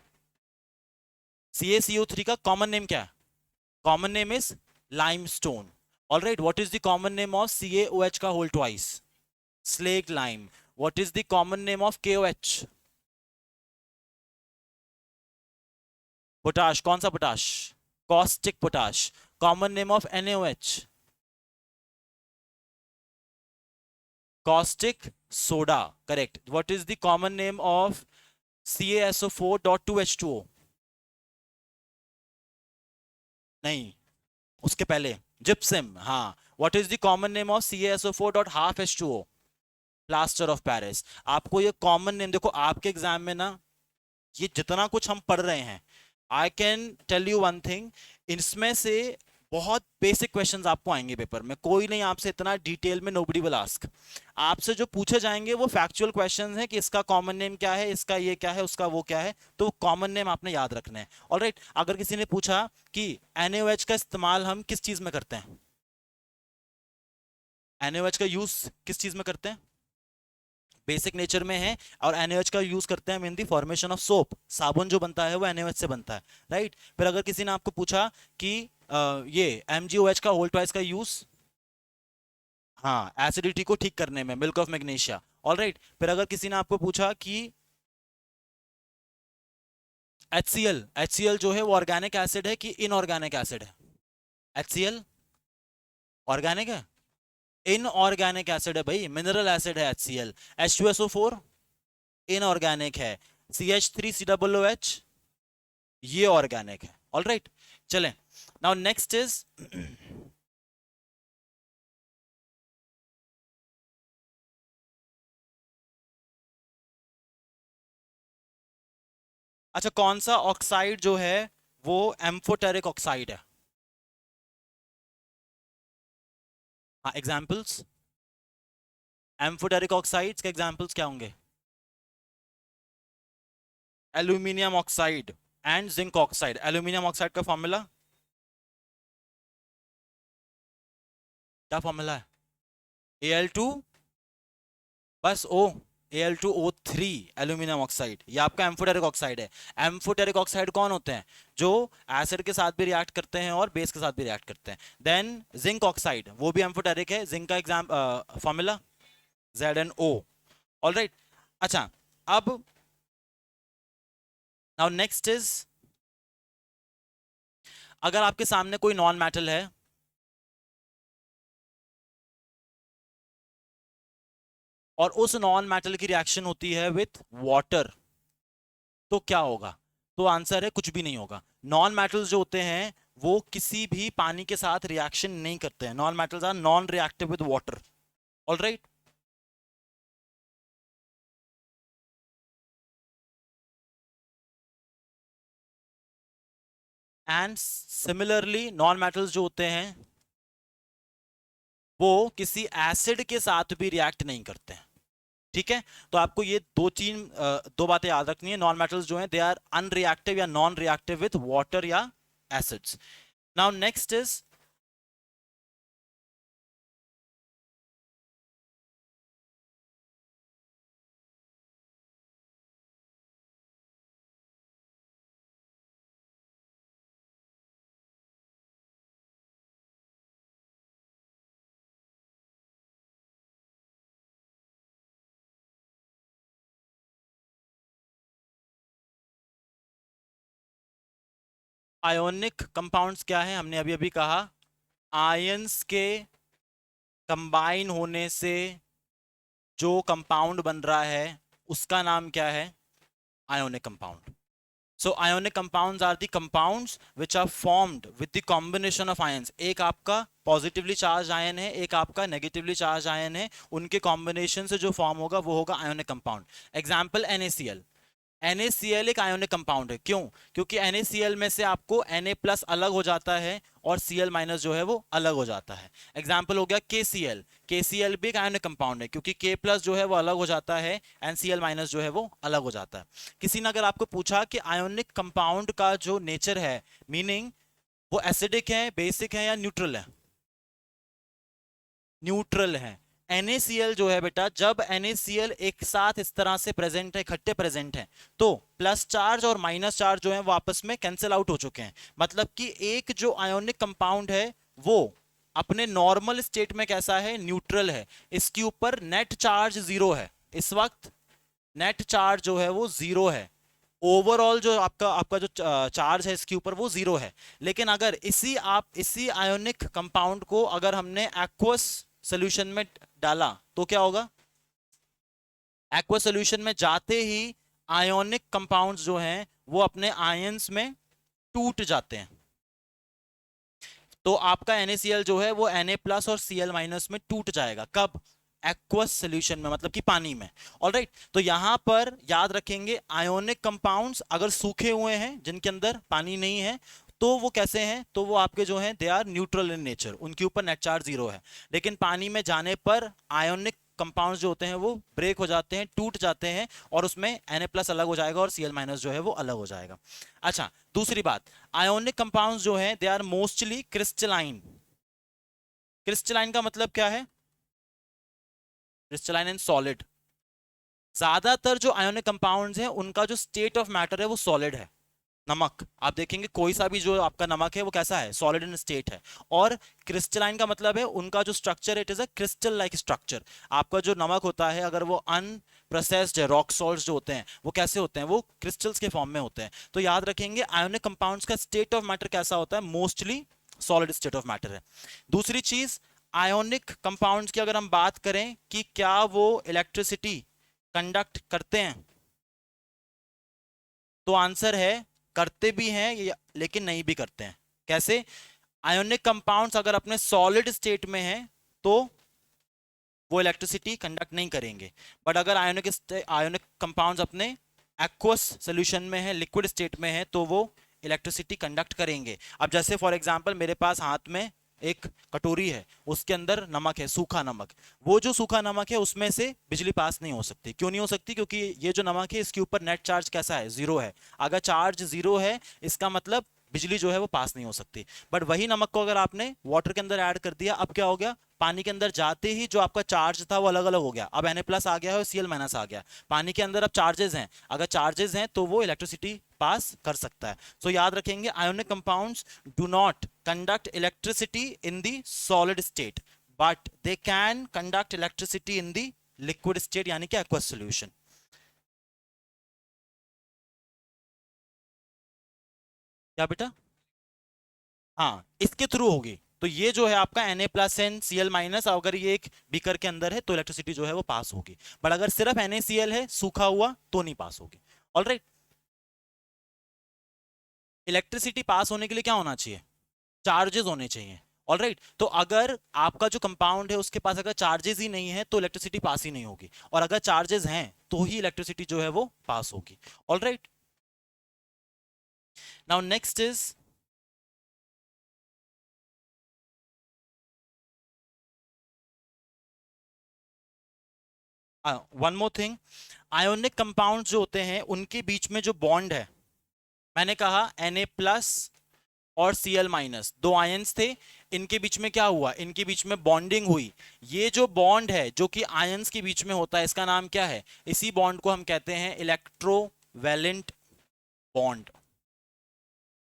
CaCO3 का common name क्या है? Common name is limestone. Alright, what is the common name of CaOH का whole twice? Slaked lime. What is the common name of KOH? Potash. कौन सा potash? Caustic potash. Common name of NaOH? Caustic soda. Correct. What is the common name of CaSO4.2H2O? नहीं, उसके पहले gypsum. हाँ, what is the common name of CaSO4.5H2O? Plaster of Paris. आपको ये common name देखो, आपके एग्जाम में ना ये जितना कुछ हम पढ़ रहे हैं, I can tell you one thing, इसमें से बहुत बेसिक क्वेश्चंस आपको आएंगे पेपर में। कोई नहीं आपसे इतना डिटेल में, नोबडी विल आस्क। आपसे जो पूछे जाएंगे वो फैक्चुअल क्वेश्चंस हैं कि इसका कॉमन नेम क्या है, इसका ये क्या है, उसका वो क्या है। तो कॉमन नेम आपने याद रखना है। ऑलराइट, अगर किसी ने पूछा कि NaOH का इस्तेमाल हम किस चीज में करते हैं, NaOH का यूज किस चीज में करते हैं? बेसिक नेचर में है। और NaOH का यूज करते हैं हम इन दी फॉर्मेशन ऑफ सोप। साबुन जो बनता है वो NaOH से बनता है। राइट, फिर अगर किसी ने आपको पूछा कि ये MgOH का होल ट्वाइस का यूज, हाँ, एसिडिटी को ठीक करने में, मिल्क ऑफ मैग्नीशिया। ऑलराइट, फिर अगर किसी ने आपको पूछा कि HCl जो है वो ऑर्गेनिक एसिड है कि इनऑर्गेनिक एसिड है? HCl ऑर्गेनिक है? इनऑर्गेनिक एसिड है भाई, मिनरल एसिड है HCl। H2SO4 इनऑर्गेनिक है। CH3COOH ये ऑर्गेनिक है। ऑलराइट, चलें। नाउ नेक्स्ट इज अच्छा, कौन सा ऑक्साइड जो है वो एम्फोटेरिक ऑक्साइड है? हाँ, एग्जाम्पल्स। एम्फोटेरिक ऑक्साइड्स के एग्जाम्पल्स क्या होंगे? Aluminium oxide and zinc oxide. Aluminium oxide का फॉर्मूला क्या? फॉर्मूला है Al2 बस O, Al2O3 एल्यूमिनियम ऑक्साइड, ये आपका एम्फोटेरिक ऑक्साइड है। एम्फोटेरिक ऑक्साइड कौन होते हैं? जो एसिड के साथ भी रिएक्ट करते हैं और बेस के साथ भी रिएक्ट करते हैं। देन जिंक ऑक्साइड, वो भी एम्फोटेरिक है। जिंक का एग्जाम फॉर्मूला ZnO। ऑलराइट, अच्छा अब नाउ नेक्स्ट इज, अगर आपके सामने कोई नॉन मेटल है और उस नॉन मेटल की रिएक्शन होती है विथ वाटर, तो क्या होगा? तो आंसर है कुछ भी नहीं होगा। नॉन मेटल्स जो होते हैं वो किसी भी पानी के साथ रिएक्शन नहीं करते हैं। Non metals are non reactive with water. Alright, and similarly non metals जो होते हैं वो किसी एसिड के साथ भी रिएक्ट नहीं करते हैं। ठीक है, तो आपको ये दो बातें याद रखनी है। नॉन मेटल्स जो हैं दे आर अनरिएक्टिव या नॉन रिएक्टिव विथ वाटर या acids. Now next is, ionic compounds क्या है? हमने अभी अभी कहा आयंस के कंबाइन होने से जो कंपाउंड बन रहा है उसका नाम क्या है? Ionic compound. So ionic compounds are the compounds which are formed with the combination of ions. एक आपका पॉजिटिवली चार्ज आयन है, एक आपका नेगेटिवली चार्ज आयन है, उनके कॉम्बिनेशन से जो फॉर्म होगा वो होगा ionic compound. Example NaCl। NaCl एक आयोनिक कंपाउंड है। क्यों? क्योंकि NaCl में से आपको Na+ अलग हो जाता है और Cl- जो है वो अलग हो जाता है। एग्जाम्पल हो गया KCl। KCl भी एक आयोनिक कंपाउंड है क्योंकि K+ जो है वो अलग हो जाता है एंड Cl- जो है वो अलग हो जाता है। किसी ने अगर आपको पूछा कि आयोनिक कंपाउंड का जो नेचर है, मीनिंग वो एसिडिक है, बेसिक है या न्यूट्रल है? न्यूट्रल है। NaCl जो है बेटा, जब NaCl एक साथ इस तरह से प्रेजेंट है, इकट्ठे प्रेजेंट है, तो प्लस चार्ज और माइनस चार्ज जो है वो आपस में कैंसिल आउट हो चुके हैं। मतलब कि एक जो आयोनिक कंपाउंड है वो अपने नॉर्मल स्टेट में कैसा है? न्यूट्रल है। इसके ऊपर नेट चार्ज जीरो है। इस वक्त नेट चार्ज जो है वो जीरो है। ओवरऑल जो आपका आपका जो चार्ज है इसके ऊपर वो जीरो है। लेकिन अगर इसी आयोनिक कंपाउंड को अगर हमने एक्वस सॉल्यूशन में डाला तो क्या होगा? एक्वस सॉल्यूशन में जाते ही आयोनिक कंपाउंड्स जो हैं वो अपने आयंस में टूट जाते हैं। तो आपका NaCl जो है वो Na+ और Cl- में टूट जाएगा। कब? एक्वस सॉल्यूशन में, मतलब कि पानी में। ऑलराइट, तो यहां पर याद रखेंगे आयोनिक कंपाउंड्स अगर सूखे हुए हैं जिनके अंदर पानी नहीं है तो वो कैसे हैं? तो वो आपके जो हैं they are neutral in nature, उनके ऊपर नेट चार्ज जीरो है। लेकिन पानी में जाने पर आयोनिक कंपाउंड्स जो होते हैं वो ब्रेक हो जाते हैं, टूट जाते हैं और उसमें Na+ अलग हो जाएगा और Cl- जो है वो अलग हो जाएगा। अच्छा, दूसरी बात, आयोनिक कंपाउंड्स जो हैं they are mostly crystalline. Crystalline का मतलब क्या है? Crystalline and solid. ज्यादातर जो आयोनिक कंपाउंड्स हैं उनका जो स्टेट ऑफ मैटर है वो सॉलिड है। नमक, आप देखेंगे कोई सा भी जो आपका नमक है वो कैसा है? सॉलिड इन स्टेट है। और क्रिस्टलाइन का मतलब है उनका जो structure it is a crystal like structure. आपका जो नमक होता है अगर वो अनप्रोसेस्ड है, रॉक सॉल्ट्स जो होते हैं वो कैसे होते हैं? वो क्रिस्टल्स के फॉर्म में होते हैं। तो याद रखेंगे आयोनिक कंपाउंड्स का स्टेट ऑफ मैटर कैसा होता है? Mostly solid state of matter है। दूसरी चीज, आयोनिक कंपाउंड्स की अगर हम बात करें कि क्या वो इलेक्ट्रिसिटी कंडक्ट करते हैं, तो आंसर है करते भी हैं लेकिन नहीं भी करते हैं। कैसे? आयोनिक कंपाउंड्स अगर अपने सॉलिड स्टेट में हैं तो वो इलेक्ट्रिसिटी कंडक्ट नहीं करेंगे। बट अगर आयोनिक कंपाउंड्स अपने एक्वस सॉल्यूशन में है, लिक्विड स्टेट में है, तो वो इलेक्ट्रिसिटी कंडक्ट करेंगे। अब जैसे फॉर एग्जांपल मेरे पास हाथ में एक कटोरी है, उसके अंदर नमक है, सूखा नमक। वो जो सूखा नमक है उसमें से बिजली पास नहीं हो सकती। क्यों नहीं हो सकती? क्योंकि ये जो नमक है इसके ऊपर नेट चार्ज कैसा है? जीरो है। अगर चार्ज जीरो है इसका मतलब बिजली जो है वो पास नहीं हो सकती। बट वही नमक को अगर आपने वाटर के अंदर ऐड कर दिया, अब क्या हो गया, पानी के अंदर जाते ही जो आपका चार्ज था वो अलग अलग हो गया, अब Na+ आ गया है और Cl- आ गया। पानी के अंदर अब चार्जेस हैं, अगर चार्जेस हैं तो वो इलेक्ट्रिसिटी पास कर सकता है। सो याद रखेंगे, ionic compounds do not conduct electricity in the solid state, but they can conduct electricity in the liquid state, यानी कि एक्वस सॉल्यूशन। क्या बेटा? हाँ, इसके थ्रू होगी। तो ये जो है आपका Na+NCl-, अगर ये एक बीकर के अंदर है तो इलेक्ट्रिसिटी जो है वो पास होगी। बट अगर सिर्फ NaCl है सूखा हुआ तो नहीं पास होगी। ऑलराइट, इलेक्ट्रिसिटी पास होने के लिए क्या होना चाहिए, चार्जेस होने चाहिए। ऑलराइट, तो अगर आपका जो कंपाउंड है उसके पास अगर चार्जेस ही नहीं है तो इलेक्ट्रिसिटी पास ही नहीं होगी, और अगर चार्जेस हैं तो ही इलेक्ट्रिसिटी जो है वो पास होगी। Alright, now next is one more thing, ionic compound जो होते हैं उनके बीच में जो बॉन्ड है, मैंने कहा Na+ और Cl-, दो आयंस थे, इनके बीच में क्या हुआ, इनके बीच में बॉन्डिंग हुई। ये जो बॉन्ड है जो कि आयंस के बीच में होता है, इसका नाम क्या है, इसी बॉन्ड को हम कहते हैं इलेक्ट्रोवैलेंट बॉन्ड।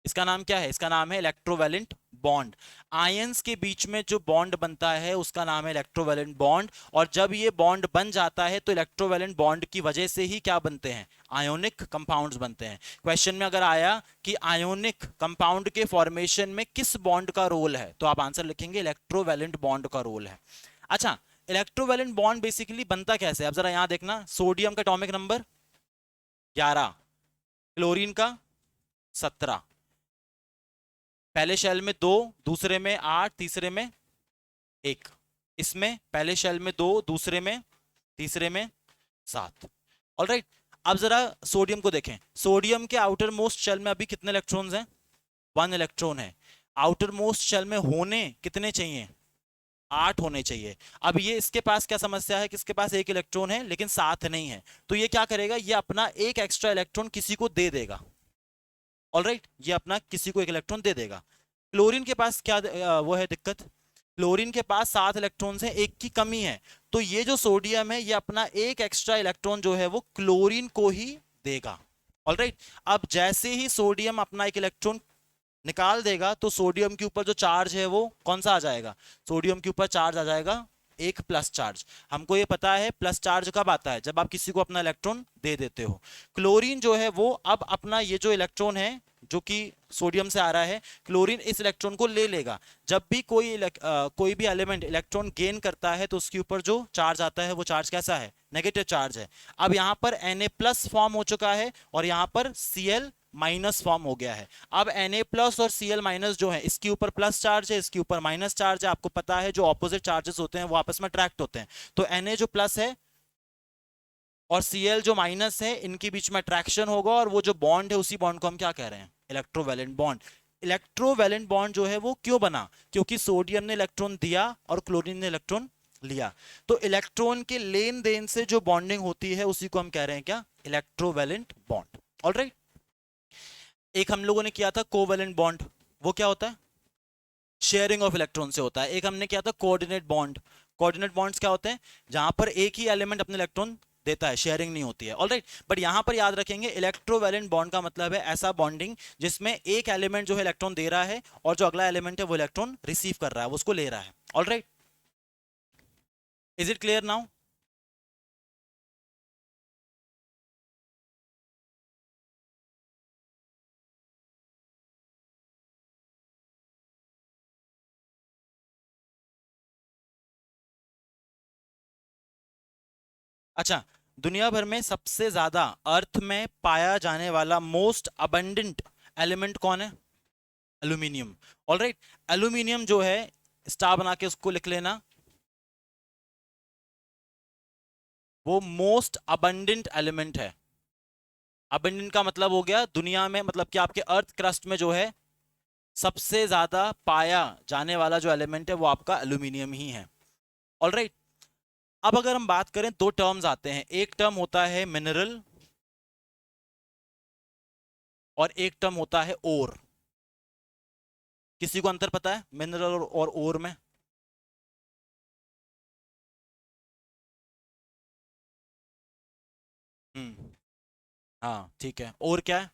इसका नाम क्या है, इसका नाम है इलेक्ट्रोवैलेंट बॉन्ड। आयंस के बीच में जो बॉन्ड बनता है उसका नाम है इलेक्ट्रोवैलेंट बॉन्ड, और जब ये बॉन्ड बन जाता है तो इलेक्ट्रोवैलेंट बॉन्ड की वजह से ही क्या बनते हैं, आयोनिक कंपाउंड्स बनते हैं। क्वेश्चन में अगर आया कि आयोनिक कंपाउंड के फॉर्मेशन में किस बॉन्ड का रोल है, तो आप आंसर लिखेंगे इलेक्ट्रोवैलेंट बॉन्ड का रोल है। अच्छा, इलेक्ट्रोवैलेंट बॉन्ड बेसिकली बनता कैसे है, अब जरा यहां देखना, सोडियम का एटॉमिक नंबर 11, क्लोरीन का 17, पहले शेल में 2, दूसरे में 8, तीसरे में 1। इसमें पहले शेल में 2, दूसरे में, तीसरे में 7। ऑलराइट, अब जरा सोडियम को देखें, सोडियम के आउटर मोस्ट शेल में अभी कितने इलेक्ट्रॉन्स हैं, 1 इलेक्ट्रॉन है। आउटर मोस्ट शेल में होने कितने चाहिए, 8 होने चाहिए। अब ये इसके पास क्या समस्या है कि इसके पास 1 इलेक्ट्रॉन है लेकिन 7 नहीं है, तो ये क्या करेगा, ये अपना एक एक्स्ट्रा इलेक्ट्रॉन किसी को दे देगा। ऑलराइट, ये अपना किसी को 1 इलेक्ट्रॉन दे देगा। क्लोरीन के पास क्या वो है दिक्कत, क्लोरीन के पास 7 इलेक्ट्रॉन्स हैं, एक की कमी है, तो ये जो सोडियम है ये अपना एक एक्स्ट्रा इलेक्ट्रॉन जो है वो क्लोरीन को ही देगा। ऑलराइट, अब जैसे ही सोडियम अपना एक इलेक्ट्रॉन निकाल देगा तो सोडियम के ऊपर जो चार्ज है वो कौन सा आ जाएगा, सोडियम के ऊपर चार्ज आ जाएगा एक प्लस चार्ज। हमको ये पता है प्लस चार्ज कब आता है, जब आप किसी को अपना इलेक्ट्रॉन दे देते हो। क्लोरीन जो है वो अब अपना ये जो इलेक्ट्रॉन है जो कि सोडियम से आ रहा है, क्लोरीन इस इलेक्ट्रॉन को ले लेगा। जब भी कोई भी एलिमेंट इलेक्ट्रॉन गेन करता है तो उसके ऊपर जो चार्ज आता है वो चार्ज कैसा है, नेगेटिव चार्ज है। अब यहाँ पर Na+ फॉर्म हो चुका है और यहाँ पर Cl- फॉर्म हो गया है। अब Na+ और Cl- जो है इसके ऊपर प्लस चार्ज है, इसके ऊपर माइनस चार्ज है। आपको पता है जो ऑपोजिट चार्जेस होते हैं वो आपस में अट्रैक्ट होते हैं, तो Na जो प्लस है और Cl जो माइनस है इनके बीच में अट्रैक्शन होगा, और वो जो बॉन्ड है उसी बॉन्ड को हम क्या कह रहे हैं, इलेक्ट्रोवैलेंट बॉन्ड। इलेक्ट्रोवैलेंट बॉन्ड जो है वो क्यों बना, क्योंकि सोडियम ने इलेक्ट्रॉन दिया और क्लोरीन ने इलेक्ट्रॉन लिया, तो इलेक्ट्रॉन के लेन देन से जो बॉन्डिंग होती है उसी को हम कह रहे हैं क्या, इलेक्ट्रोवैलेंट बॉन्ड। ऑलराइट, एक हम लोगों ने किया था कोवैलेंट बॉन्ड, वो क्या होता है, शेयरिंग ऑफ इलेक्ट्रॉन से होता है। एक हमने किया था कोऑर्डिनेट बॉन्ड, कोऑर्डिनेट बॉन्ड्स क्या होते हैं, जहां पर एक ही एलिमेंट अपने इलेक्ट्रॉन देता है, शेयरिंग नहीं होती है। ऑलराइट, बट यहां पर याद रखेंगे इलेक्ट्रोवैलेंट बॉन्ड का मतलब है ऐसा बॉन्डिंग जिसमें एक एलिमेंट जो है इलेक्ट्रॉन दे रहा है और जो अगला एलिमेंट है वो इलेक्ट्रॉन रिसीव कर रहा है, वो उसको ले रहा है। Alright, is it clear now? अच्छा, दुनिया भर में सबसे ज्यादा अर्थ में पाया जाने वाला मोस्ट अबंडेंट एलिमेंट कौन है, एल्यूमिनियम। ऑलराइट, एल्यूमिनियम जो है, स्टार बना के उसको लिख लेना, वो मोस्ट अबंडेंट एलिमेंट है। अबंडेंट का मतलब हो गया दुनिया में, मतलब कि आपके अर्थ क्रस्ट में जो है सबसे ज्यादा पाया जाने वाला जो एलिमेंट है वो आपका एल्यूमिनियम ही है। ऑलराइट, अब अगर हम बात करें, दो टर्म्स आते हैं, एक टर्म होता है मिनरल और एक टर्म होता है ओर। किसी को अंतर पता है मिनरल और ओर में? हाँ ठीक है, और क्या है?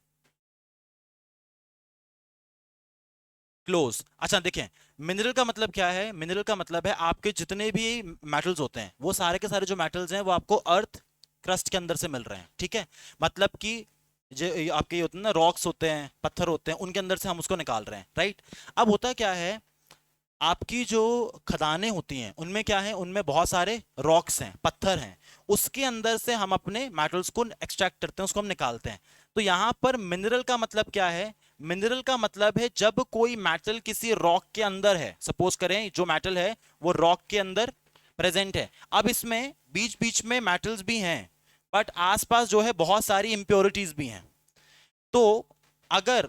क्लोज। अच्छा देखें, मिनरल का मतलब क्या है? मिनरल का मतलब है आपके जितने भी मेटल्स होते हैं वो सारे के सारे जो मेटल्स हैं वो आपको अर्थ क्रस्ट के अंदर से मिल रहे हैं, ठीक है? मतलब कि जो ये आपके ये होते हैं ना, रॉक्स होते हैं, पत्थर होते हैं, उनके अंदर से हम उसको निकाल रहे हैं, राइट? अब होता क्या है, आपकी जो खदानें होती हैं उनमें क्या है, उनमें बहुत सारे रॉक्स हैं, पत्थर हैं, उसके अंदर से हम अपने मेटल्स को एक्सट्रैक्ट करते हैं, उसको हम निकालते हैं। तो यहां पर मिनरल का मतलब क्या है? मिनरल का मतलब है जब कोई मेटल किसी रॉक के अंदर है, सपोज करें जो मेटल है वो रॉक के अंदर प्रेजेंट है। अब इसमें बीच बीच में मेटल्स भी हैं, बट आसपास जो है बहुत सारी इंप्योरिटीज भी हैं। तो अगर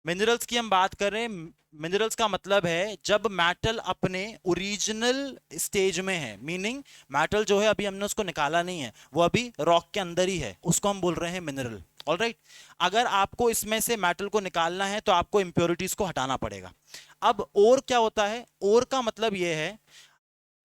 मिनरल्स की हम बात करें, मिनरल्स का मतलब है जब मेटल अपने ओरिजिनल स्टेज में है, मीनिंग मेटल जो है अभी हमने उसको निकाला नहीं है, वो अभी रॉक के अंदर ही है, उसको हम बोल रहे हैं मिनरल। ऑलराइट, अगर आपको इसमें से मेटल को निकालना है तो आपको इंप्योरिटीज को हटाना पड़ेगा। अब और क्या होता है? और का मतलब ये है,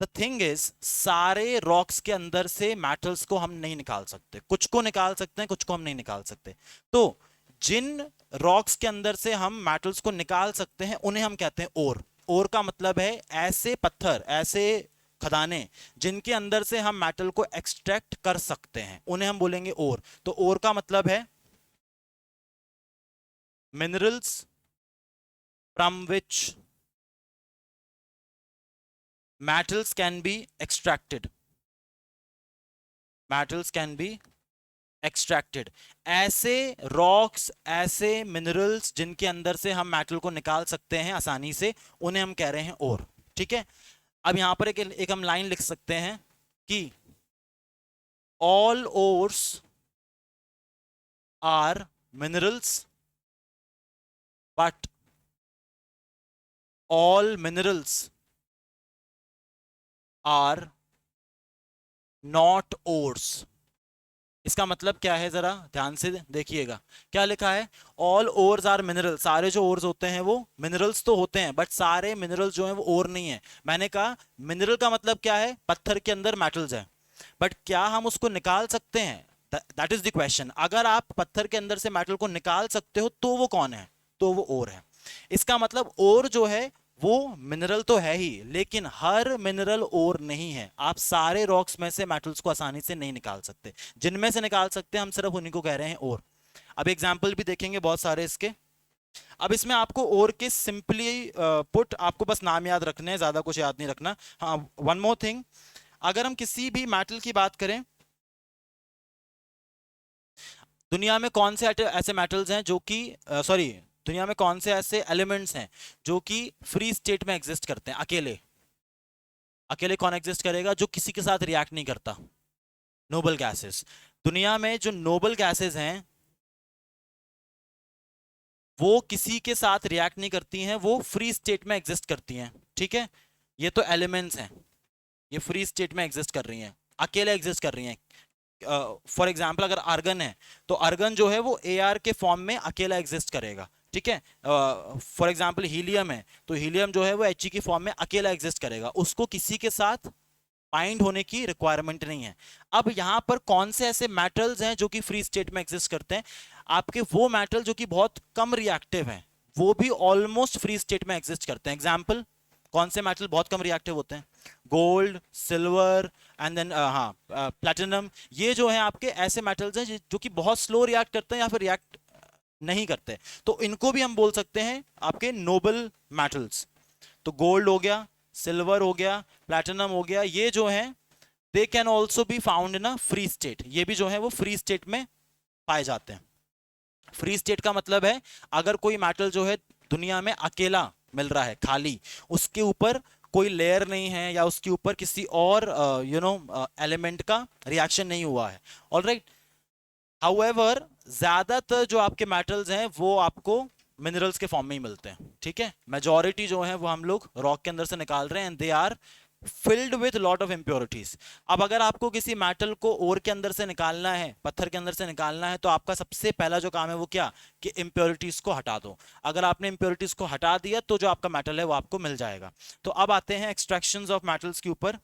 द थिंग इज सारे रॉक्स के अंदर से मेटल्स को हम नहीं निकाल सकते, कुछ को निकाल सकते हैं, कुछ को हम नहीं निकाल सकते। तो जिन रॉक्स के अंदर से हम मेटल्स को निकाल सकते हैं उन्हें हम कहते हैं ओर। ओर का मतलब है ऐसे पत्थर, ऐसे खदानें जिनके अंदर से हम मेटल को एक्सट्रैक्ट कर सकते हैं, उन्हें हम बोलेंगे ओर। तो ओर का मतलब है minerals from which metals can be extracted, metals can be extracted। ऐसे रॉक्स, ऐसे मिनरल्स जिनके अंदर से हम मेटल को निकाल सकते हैं आसानी से, उन्हें हम कह रहे हैं ओर, ठीक है? अब यहां पर एक हम लाइन लिख सकते हैं कि all ores are minerals but all minerals are not ores। इसका मतलब क्या है, जरा ध्यान से देखिएगा। क्या लिखा है? ऑल ओर्स आर मिनरल, सारे जो ओर्स होते हैं वो मिनरल्स तो होते हैं, बट सारे मिनरल्स जो हैं वो ओर नहीं है। मैंने कहा मिनरल का मतलब क्या है? पत्थर के अंदर मेटल्स हैं, बट क्या हम उसको निकाल सकते हैं? That is the question. अगर आप पत्थर के अंदर से मेटल को निकाल सकते हो तो वो कौन है? तो वो ओर है। इसका मतलब ओर जो है वो मिनरल तो है ही, लेकिन हर मिनरल ओर नहीं है। आप सारे रॉक्स में से मेटल्स को आसानी से नहीं निकाल सकते, जिनमें से निकाल सकते हैं हम सिर्फ उन्हीं को कह रहे हैं ओर। अब एग्जाम्पल भी देखेंगे बहुत सारे इसके। अब इसमें आपको ओर के सिंपली पुट आपको बस नाम याद रखने हैं, ज्यादा कुछ याद नहीं रखना। हाँ, वन मोर थिंग, अगर हम किसी भी मेटल की बात करें, दुनिया में कौन से ऐसे मेटल्स हैं जो कि सॉरी, दुनिया में कौन से ऐसे एलिमेंट्स हैं जो कि फ्री स्टेट में एग्जिस्ट करते हैं अकेले? अकेले कौन एग्जिस्ट करेगा जो किसी के साथ रिएक्ट नहीं करता? Noble gases. दुनिया में जो नोबल गैसेस हैं वो किसी के साथ रिएक्ट नहीं करती हैं, वो फ्री स्टेट में एग्जिस्ट करती हैं, ठीक है? ये तो एलिमेंट्स हैं, ये फ्री स्टेट में एग्जिस्ट कर रही हैं, अकेले एग्जिस्ट कर रही हैं। फॉर एग्जाम्पल अगर आर्गन है तो आर्गन जो है वो एआर के फॉर्म में अकेला एग्जिस्ट करेगा, ठीक है? फॉर एग्जाम्पल हीलियम है तो हीलियम जो है वो He की फॉर्म में अकेला एग्जिस्ट करेगा, उसको किसी के साथ बाइंड होने की रिक्वायरमेंट नहीं है। अब यहां पर कौन से ऐसे मेटल्स हैं जो कि फ्री स्टेट में एग्जिस्ट करते हैं? आपके वो मेटल जो कि बहुत कम रिएक्टिव हैं वो भी ऑलमोस्ट फ्री स्टेट में एग्जिस्ट करते हैं। एग्जाम्पल, कौन से मेटल बहुत कम रिएक्टिव होते हैं? गोल्ड, सिल्वर एंड देन हाँ प्लैटिनम। ये जो है आपके ऐसे मेटल्स हैं जो कि बहुत स्लो रिएक्ट करते हैं या फिर रिएक्ट नहीं करते, तो इनको भी हम बोल सकते हैं आपके नोबल मेटल्स। तो गोल्ड हो गया, सिल्वर हो गया, प्लैटिनम हो गया, ये जो है they can also be found in a free state. ये भी जो है वो फ्री स्टेट में पाए जाते हैं। फ्री स्टेट का मतलब है अगर कोई मेटल जो है दुनिया में अकेला मिल रहा है, खाली, उसके ऊपर कोई लेयर नहीं है या उसके ऊपर किसी और एलिमेंट का रिएक्शन नहीं हुआ है। ऑलराइट, हाउएवर ज्यादातर जो आपके मेटल्स हैं वो आपको मिनरल्स के फॉर्म में ही मिलते हैं, ठीक है? मेजॉरिटी जो है वो हम लोग रॉक के अंदर से निकाल रहे हैं and they are filled with lot of impurities. अब अगर आपको किसी मेटल को ओर के अंदर से निकालना है, पत्थर के अंदर से निकालना है, तो आपका सबसे पहला जो काम है वो क्या, कि इम्प्योरिटीज को हटा दो। अगर आपने इम्प्योरिटीज को हटा दिया तो जो आपका मेटल है वो आपको मिल जाएगा। तो अब आते हैं एक्सट्रैक्शंस ऑफ मेटल्स के ऊपर।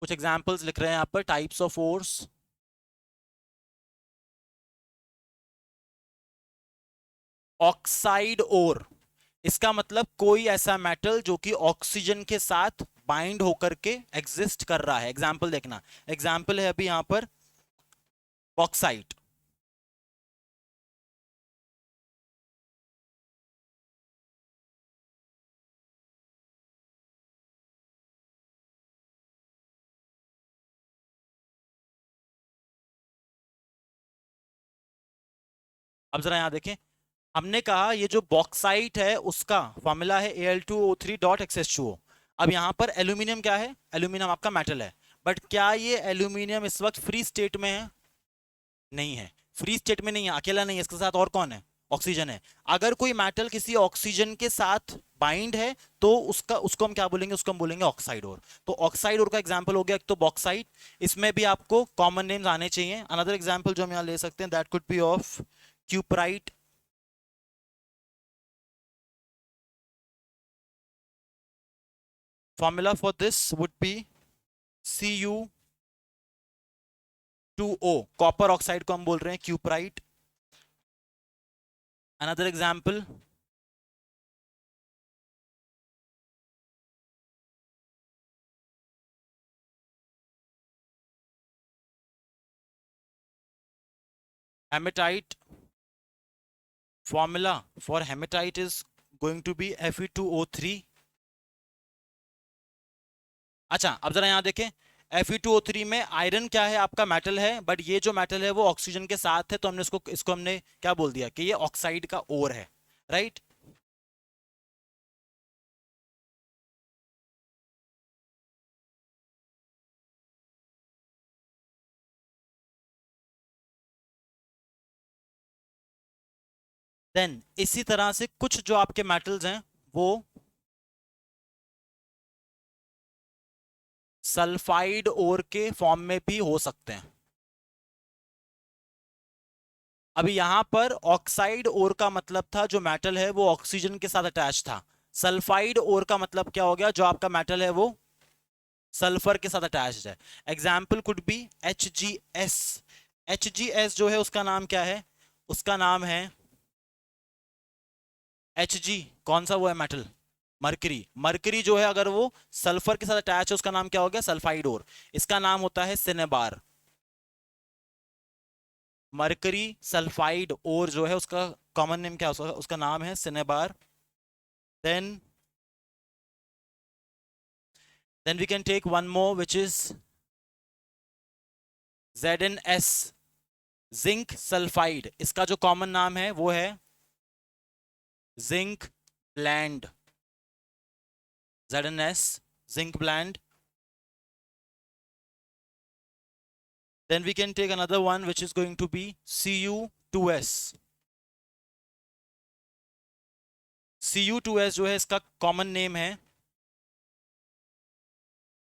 कुछ एग्जांपल्स लिख रहे हैं यहाँ पर, टाइप्स ऑफ ओर्स। ऑक्साइड ओर, इसका मतलब कोई ऐसा मेटल जो कि ऑक्सीजन के साथ बाइंड होकर के एग्जिस्ट कर रहा है। एग्जाम्पल देखना, एग्जाम्पल है अभी यहां पर बॉक्साइट। अब जरा यहां देखें, हमने कहा ये जो बॉक्साइट है उसका फॉर्मूला है Al2O3.XH2O। अब यहां पर एल्यूमिनियम क्या है, एल्यूमिनियम आपका मेटल है, बट क्या ये एल्यूमिनियम इस वक्त फ्री स्टेट में है? नहीं है, फ्री स्टेट में नहीं है, अकेला नहीं है, इसके साथ और कौन है, ऑक्सीजन है। अगर कोई मेटल किसी ऑक्सीजन के साथ बाइंड है तो उसको हम क्या बोलेंगे, उसको हम बोलेंगे ऑक्साइड ओर। तो ऑक्साइड ओर का एग्जांपल हो गया एक तो बॉक्साइट, इसमें भी आपको कॉमन नेम्स आने चाहिए। अनदर एग्जांपल जो हम यहां ले सकते हैं, that could be of cuprite. Formula for this would be Cu2O, copper oxide को हम बोल रहे हैं cuprite. Another example, hematite. Formula for hematite is going to be Fe2O3। अच्छा, अब जरा यहां देखें, Fe2O3 में आयरन क्या है, आपका मेटल है, बट ये जो मेटल है वो ऑक्सीजन के साथ है, तो हमने इसको हमने क्या बोल दिया कि ये ऑक्साइड का ओर है, राइट। देन इसी तरह से कुछ जो आपके मेटल्स हैं वो सल्फाइड ओर के फॉर्म में भी हो सकते हैं। अभी यहां पर ऑक्साइड ओर का मतलब था जो मेटल है वो ऑक्सीजन के साथ अटैच था। सल्फाइड ओर का मतलब क्या हो गया, जो आपका मेटल है वो सल्फर के साथ अटैच्ड है। Example could be HgS। HgS जो है उसका नाम क्या है, उसका नाम है Hg। कौन सा वो है मेटल, मरकरी। मरकरी जो है अगर वो सल्फर के साथ अटैच है उसका नाम क्या हो गया, सल्फाइड ओर। इसका नाम होता है सिनेबार। मरकरी सल्फाइड ओर जो है उसका कॉमन नेम क्या है, उसका नाम है cinnabar. Then we can take one more which is ZnS, zinc sulphide. इसका जो कॉमन नाम है वो है zinc blende, ZnS, zinc blende. Then we can take another one which is going to be Cu2S। Cu2S जो है इसका common name है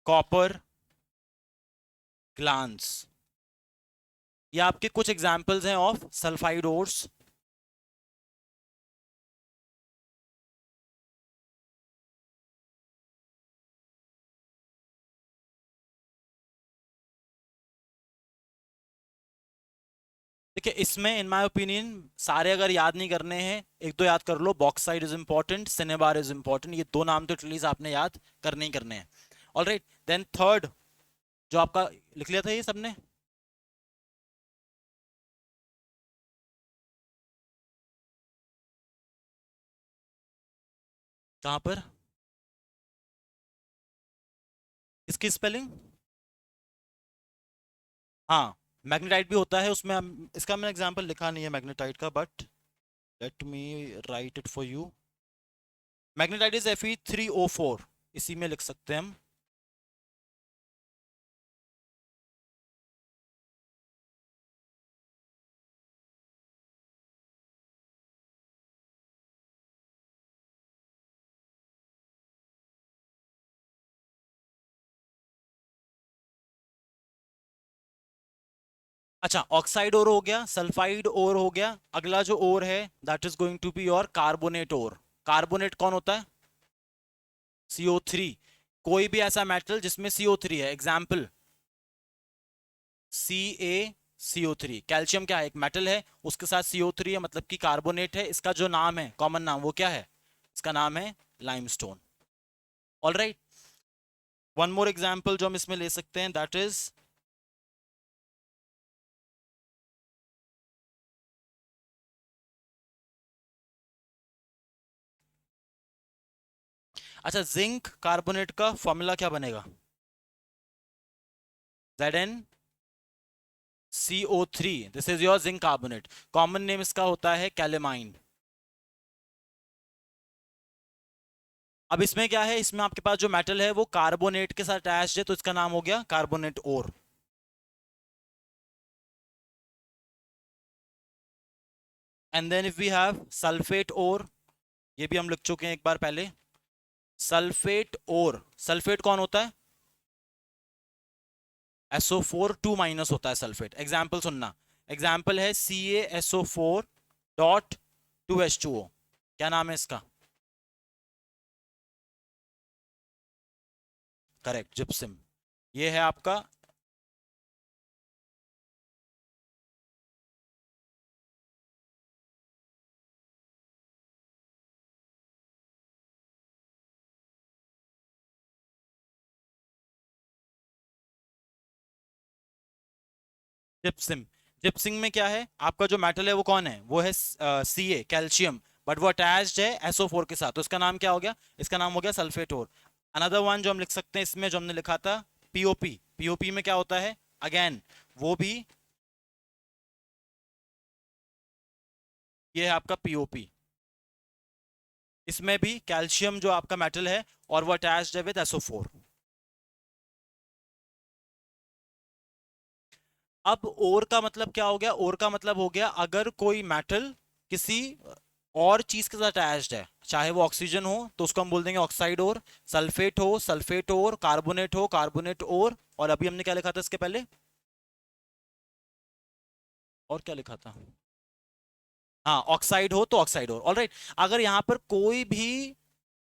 कॉपर ग्लांस। ये आपके कुछ एग्जांपल्स हैं ऑफ सल्फाइड ओर्स। देखिए इसमें इन माय ओपिनियन सारे अगर याद नहीं करने हैं, एक दो याद कर लो। Bauxite is important, cinnabar is important, ये दो नाम तो एटलीस्ट आपने याद करने ही करने हैं। ऑलराइट, देन थर्ड जो आपका लिख लिया था ये सबने, कहां पर, इसकी स्पेलिंग, हाँ मैग्नेटाइट भी होता है उसमें। इसका मैंने एग्जांपल लिखा नहीं है मैग्नेटाइट का, but let me right it for you. Magnetite is Fe3O4, इसी में लिख सकते हैं हम। अच्छा, ऑक्साइड ओर हो गया, सल्फाइड ओर हो गया। अगला जो ओर है that is going to be your carbonate ore. Carbonate कौन होता है? CO3। कोई भी ऐसा मेटल जिसमें CO3 है, एग्जाम्पल CaCO3। कैल्शियम क्या है? एक मेटल है, उसके साथ CO3 है, मतलब कि कार्बोनेट है। इसका जो नाम है, कॉमन नाम, वो क्या है? इसका नाम है limestone. All right, one more example जो हम इसमें ले सकते हैं दैट इज, अच्छा, जिंक कार्बोनेट का फॉर्मूला क्या बनेगा? ZnCO3। This is your zinc carbonate. Common name इसका होता है कैलेमाइन। अब इसमें क्या है, इसमें आपके पास जो मेटल है वो कार्बोनेट के साथ अटैच्ड है, तो इसका नाम हो गया carbonate ore. And then if we have sulphate ore, ये भी हम लिख चुके हैं एक बार पहले। सल्फेट ओर, सल्फेट कौन होता है? SO4 2 माइनस होता है सल्फेट। एग्जाम्पल सुनना, एग्जाम्पल है CaSO4.2H2O। क्या नाम है इसका? Correct, gypsum. ये है आपका जिप्सम। जिप्सिंग में क्या है, आपका जो मेटल है वो कौन है? वो है Ca, कैल्शियम, बट वो अटैच्ड है SO4 के साथ, तो इसका नाम क्या हो गया? इसका नाम हो गया सल्फेट ओर। अनदर वन जो हम लिख सकते हैं इसमें, जो हमने लिखा था POP। POP में क्या होता है? अगेन वो भी, ये है आपका POP। इसमें भी कैल्शियम जो आपका मेटल है और वो अटैच्ड है विद SO4। अब ओर का मतलब क्या हो गया? ओर का मतलब हो गया अगर कोई मेटल किसी और चीज के साथ अटैच्ड है, चाहे वो ऑक्सीजन हो तो उसको हम बोल देंगे ऑक्साइड ओर, सल्फेट हो सल्फेट ओर, कार्बोनेट हो कार्बोनेट ओर, और अभी हमने क्या लिखा था इसके पहले? और क्या लिखा था? हाँ, ऑक्साइड हो तो ऑक्साइड ओर। ऑलराइट, अगर यहाँ पर कोई भी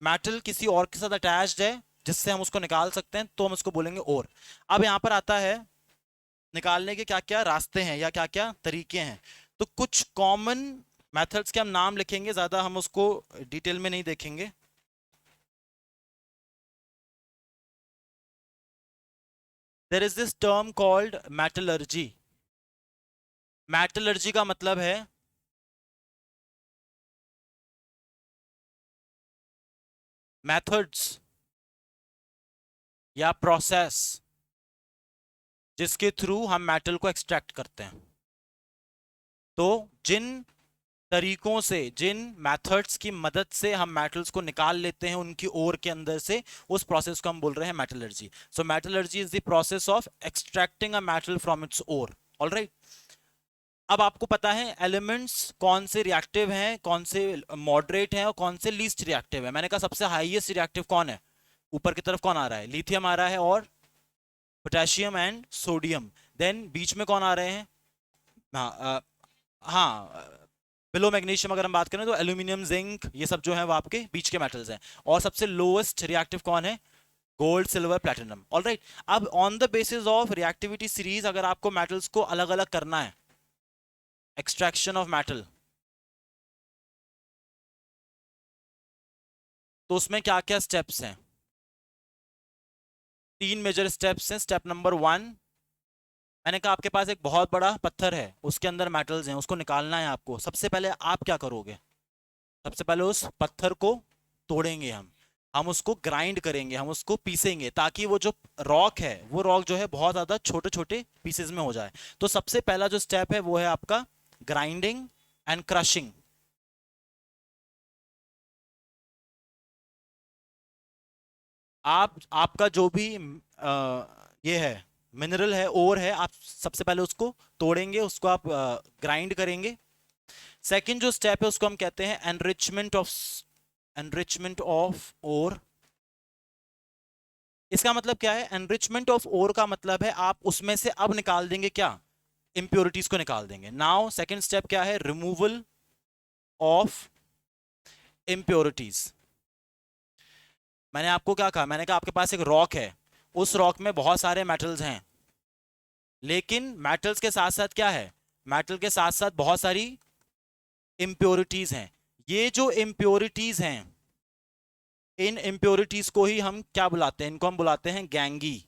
मेटल किसी और के साथ अटैच्ड है जिससे हम उसको निकाल सकते हैं, तो हम उसको बोलेंगे ओर। अब यहाँ पर आता है निकालने के क्या क्या रास्ते हैं या क्या क्या तरीके हैं। तो कुछ कॉमन मेथड्स के हम नाम लिखेंगे, ज्यादा हम उसको डिटेल में नहीं देखेंगे। There is this term called metallurgy. Metallurgy का मतलब है मेथड्स या प्रोसेस जिसके थ्रू हम मेटल को एक्सट्रैक्ट करते हैं। तो जिन तरीकों से, जिन मेथड्स की मदद से हम मेटल्स को निकाल लेते हैं उनकी ओर के अंदर से, उस प्रोसेस को हम बोल रहे हैं metallurgy. So metallurgy is the process of extracting a metal from its ore. Alright, अब आपको पता है एलिमेंट्स कौन से रिएक्टिव हैं, कौन से मॉडरेट हैं और कौन से लीस्ट रिएक्टिव है। मैंने कहा सबसे हाईएस्ट रिएक्टिव कौन है? ऊपर की तरफ कौन आ रहा है? लिथियम आ रहा है और पोटेशियम एंड सोडियम। देन बीच में कौन आ रहे हैं? हाँ, हाँ, बिलो मैग्नीशियम अगर हम बात करें तो एल्यूमिनियम, जिंक, ये सब जो है वो आपके बीच के मेटल्स हैं। और सबसे लोएस्ट रिएक्टिव कौन है? Gold, silver, platinum. ऑलराइट, अब on the basis of reactivity series अगर आपको मेटल्स को अलग अलग करना है, एक्सट्रैक्शन ऑफ मेटल, तो उसमें क्या क्या स्टेप्स हैं? तीन मेजर स्टेप्स हैं। स्टेप नंबर वन, मैंने कहा आपके पास एक बहुत बड़ा पत्थर है, उसके अंदर मेटल्स हैं, उसको निकालना है आपको। सबसे पहले आप क्या करोगे? सबसे पहले उस पत्थर को तोड़ेंगे हम उसको ग्राइंड करेंगे, हम उसको पीसेंगे, ताकि वो जो रॉक है वो रॉक जो है बहुत ज़्यादा छोटे छोटे पीसेस में हो जाए। तो सबसे पहला जो स्टेप है वो है आपका ग्राइंडिंग एंड क्रशिंग। आपका जो भी ये है मिनरल है, ओर है, आप सबसे पहले उसको तोड़ेंगे, उसको आप ग्राइंड करेंगे। सेकंड जो स्टेप है उसको हम कहते हैं एनरिचमेंट ऑफ ओर। इसका मतलब क्या है? एनरिचमेंट ऑफ ओर का मतलब है आप उसमें से अब निकाल देंगे क्या? इंप्योरिटीज को निकाल देंगे। नाउ सेकंड स्टेप क्या है? Removal of impurities. मैंने आपको क्या कहा? मैंने कहा आपके पास एक रॉक है, उस रॉक में बहुत सारे मेटल्स हैं, लेकिन मेटल्स के साथ साथ क्या है? मेटल के साथ साथ बहुत सारी इंप्योरिटीज हैं। ये जो इंप्योरिटीज हैं, इन इंप्योरिटीज को ही हम क्या बुलाते हैं? इनको हम बुलाते हैं gangue.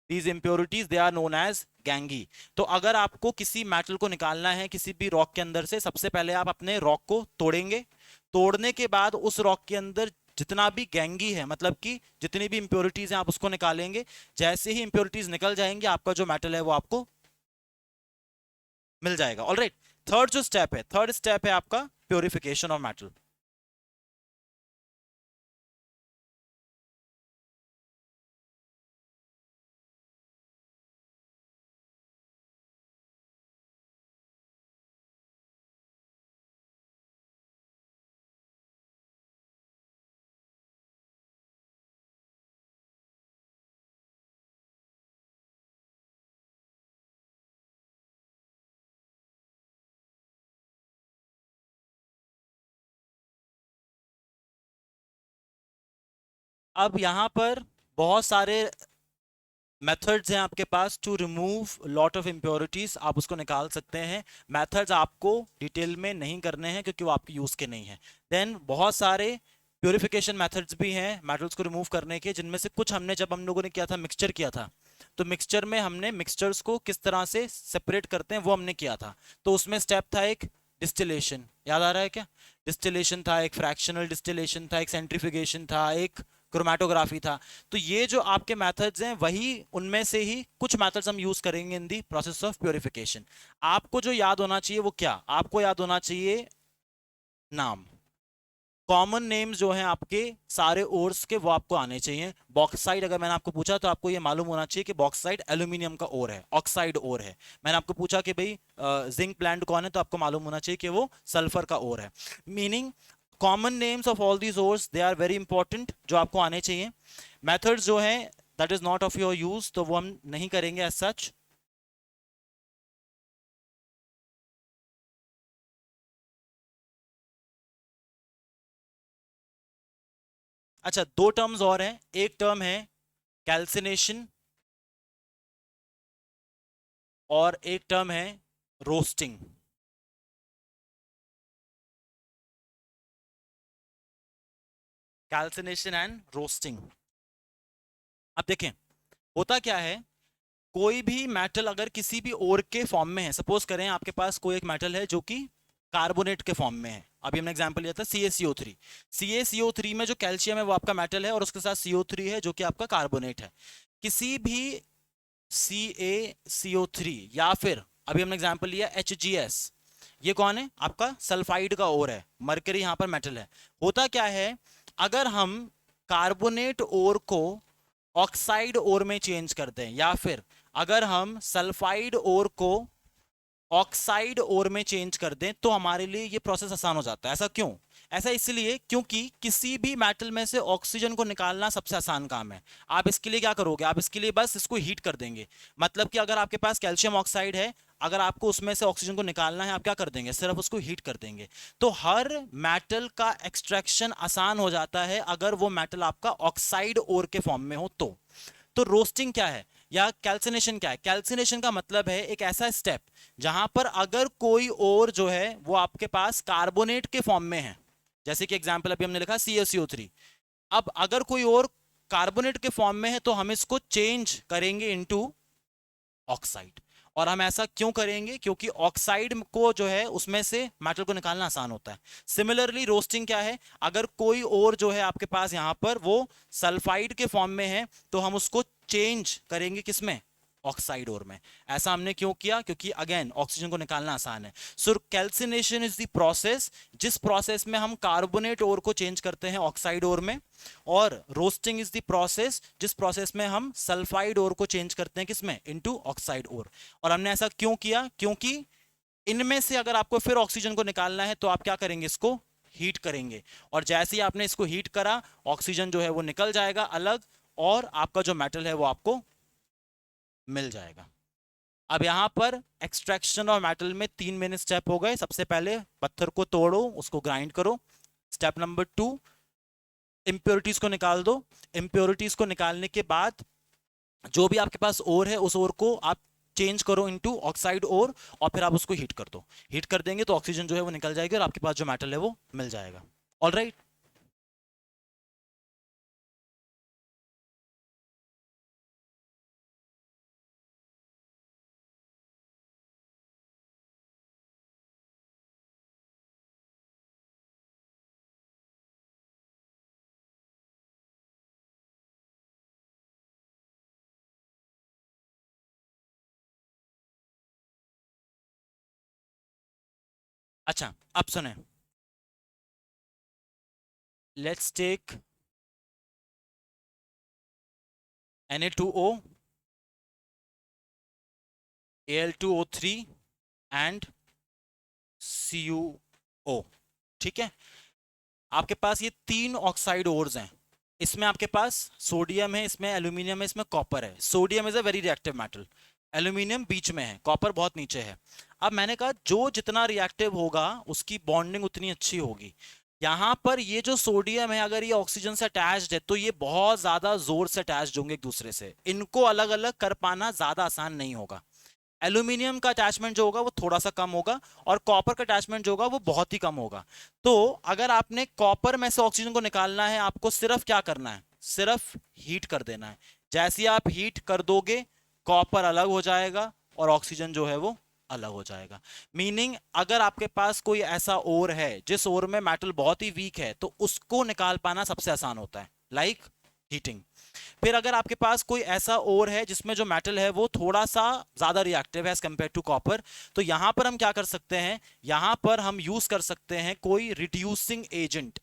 These impurities they are known as gangue. तो अगर आपको किसी मेटल को निकालना है किसी भी रॉक के अंदर से, सबसे पहले आप अपने रॉक को तोड़ेंगे। तोड़ने के बाद उस रॉक के अंदर जितना भी गैंगी है, मतलब कि जितनी भी इंप्योरिटीज हैं, आप उसको निकालेंगे। जैसे ही इंप्योरिटीज निकल जाएंगे, आपका जो मेटल है वो आपको मिल जाएगा। ऑलराइट। थर्ड जो स्टेप है, थर्ड स्टेप है आपका प्योरिफिकेशन ऑफ मेटल। अब यहां पर बहुत सारे मेथड्स हैं आपके पास to remove lot of impurities, आप उसको निकाल सकते हैं। मेथड्स आपको डिटेल में नहीं करने हैं क्योंकि वो आपके यूज के नहीं हैं। देन बहुत सारे प्योरिफिकेशन मेथड्स भी हैं मेटल्स को रिमूव करने के, जिनमें से कुछ हमने जब हम लोगों ने किया था, मिक्सचर किया था, तो मिक्सचर में हमने मिक्सचर्स को किस तरह से सेपरेट करते हैं वो हमने किया था। तो उसमें स्टेप था एक डिस्टिलेशन, याद आ रहा है क्या? डिस्टिलेशन था, एक फ्रैक्शनल डिस्टिलेशन था, एक सेंट्रीफ्यूगेशन था, एक क्रोमेटोग्राफी था। तो ये जो आपके मेथड्स हैं, वही उनमें से ही कुछ मेथड्स हम यूज करेंगे इन दी प्रोसेस ऑफ प्योरिफिकेशन। आपको जो याद होना चाहिए वो क्या? आपको याद होना चाहिए नाम। कॉमन नेम्स जो हैं आपके सारे ओर्स के, वो आपको आने चाहिए। बॉक्साइड अगर मैंने आपको पूछा तो आपको ये मालूम होना चाहिए कि बॉक्साइड एल्यूमिनियम का ओर है, ऑक्साइड ओर है। मैंने आपको पूछा कि भाई जिंक प्लांट कौन है, तो आपको मालूम होना चाहिए कि वो सल्फर का ओर है। Meaning common names of all these ores they are very important, जो आपको आने चाहिए। मेथड्स जो है that is not of your use, तो वो हम नहीं करेंगे एज सच। अच्छा, दो टर्म्स और हैं। एक टर्म है कैल्सिनेशन और एक टर्म है रोस्टिंग। Calcination and roasting. अब देखें होता क्या है, कोई भी मेटल अगर किसी भी ओर के फॉर्म में है, सपोज करें आपके पास कोई एक मेटल है जो कि कार्बोनेट के फॉर्म में है। अभी हमने एग्जांपल लिया था CaCO3। CaCO3 में जो कैल्शियम है वो आपका मेटल है, और उसके साथ CO3 है जो कि आपका कार्बोनेट है। किसी भी CaCO3 या फिर अभी हमने एग्जांपल लिया HgS, ये कौन है? आपका सल्फाइड का ओर है, मरकरी यहाँ पर मेटल है। होता क्या है, अगर हम कार्बोनेट ओर को ऑक्साइड ओर में चेंज करते हैं, या फिर अगर हम सल्फाइड ओर को ऑक्साइड ओर में चेंज कर दें, तो हमारे लिए ये प्रोसेस आसान हो जाता है। ऐसा क्यों? ऐसा इसलिए क्योंकि किसी भी मेटल में से ऑक्सीजन को निकालना सबसे आसान काम है। आप इसके लिए क्या करोगे? आप इसके लिए बस इसको हीट कर देंगे। मतलब कि अगर आपके पास कैल्शियम ऑक्साइड है, अगर आपको उसमें से ऑक्सीजन को निकालना है, आप क्या कर देंगे? सिर्फ उसको हीट कर देंगे। तो हर मेटल का एक्सट्रैक्शन आसान हो जाता है अगर वो मेटल आपका ऑक्साइड ओर के फॉर्म में हो तो रोस्टिंग क्या है या कैल्सिनेशन क्या है? कैल्सिनेशन का मतलब है एक ऐसा स्टेप जहां पर अगर कोई और जो है वो आपके पास कार्बोनेट के फॉर्म में है, जैसे कि एग्जांपल अभी हमने लिखा CaCO3। अब अगर कोई और कार्बोनेट के फॉर्म में है, तो हम इसको चेंज करेंगे इनटू ऑक्साइड। और हम ऐसा क्यों करेंगे? क्योंकि ऑक्साइड को जो है उसमें से मेटल को निकालना आसान होता है। सिमिलरली रोस्टिंग क्या है, अगर कोई और जो है आपके पास यहां पर वो सल्फाइड के फॉर्म में है, तो हम उसको चेंज करेंगे किसमें? ऑक्साइड ओर में। ऐसा हमने क्यों किया? क्योंकि अगेन ऑक्सीजन को निकालना आसान है। सो कैल्सिनेशन इज द प्रोसेस जिस प्रोसेस में हम कार्बोनेट ओर को चेंज करते हैं ऑक्साइड ओर में, और रोस्टिंग इज द प्रोसेस जिस प्रोसेस में हम सल्फाइड ओर को चेंज करते हैं किसमें? इनटू ऑक्साइड ओर। और हमने ऐसा क्यों किया? क्योंकि इनमें से अगर आपको फिर ऑक्सीजन को निकालना है तो आप क्या करेंगे? इसको हीट करेंगे, और जैसे ही आपने इसको हीट करा ऑक्सीजन जो है वो निकल जाएगा अलग, और आपका जो मेटल है वो आपको मिल जाएगा। अब यहां पर एक्सट्रैक्शन ऑफ मेटल में 3 मेन स्टेप हो गए। सबसे पहले पत्थर को तोड़ो, उसको ग्राइंड करो। स्टेप नंबर 2, इंप्योरिटीज को निकाल दो। इंप्योरिटीज को निकालने के बाद जो भी आपके पास ओर है उस ओर को आप चेंज करो इनटू ऑक्साइड ओर, और फिर आप उसको हीट कर दो। हीट कर देंगे तो ऑक्सीजन जो है वो निकल जाएगी और आपके पास जो मेटल है वो मिल जाएगा। ऑलराइट। अच्छा, अब सुने, let's take Na2O, Al2O3 and CuO। ठीक है, आपके पास ये 3 ऑक्साइड ओर्स हैं। इसमें आपके पास सोडियम है, इसमें एल्यूमिनियम है, इसमें कॉपर है। Sodium is a very reactive metal, aluminium बीच में है, कॉपर बहुत नीचे है। अब मैंने कहा जो जितना रिएक्टिव होगा उसकी बॉन्डिंग उतनी अच्छी होगी। यहां पर ये जो सोडियम है अगर ये ऑक्सीजन से अटैच्ड है तो ये बहुत ज्यादा जोर से अटैच्ड होंगे एक दूसरे से, इनको अलग अलग कर पाना ज्यादा आसान नहीं होगा। एल्यूमिनियम का अटैचमेंट जो होगा वो थोड़ा सा कम होगा, और कॉपर का अटैचमेंट जो होगा वो बहुत ही कम होगा। तो अगर आपने कॉपर में से ऑक्सीजन को निकालना है, आपको सिर्फ क्या करना है? सिर्फ हीट कर देना है। जैसे ही आप हीट कर दोगे कॉपर अलग हो जाएगा और ऑक्सीजन जो है वो अलग हो जाएगा। मीनिंग अगर आपके पास कोई ऐसा ओर है जिस ओर में मेटल बहुत ही वीक है तो उसको निकाल पाना सबसे आसान होता है, लाइक हीटिंग। फिर अगर आपके पास कोई ऐसा ओर है जिसमें जो मेटल है वो थोड़ा सा ज्यादा रिएक्टिव है एज कंपेयर टू कॉपर, तो यहां पर हम क्या कर सकते हैं? यहां पर हम यूज कर सकते हैं कोई रिड्यूसिंग एजेंट।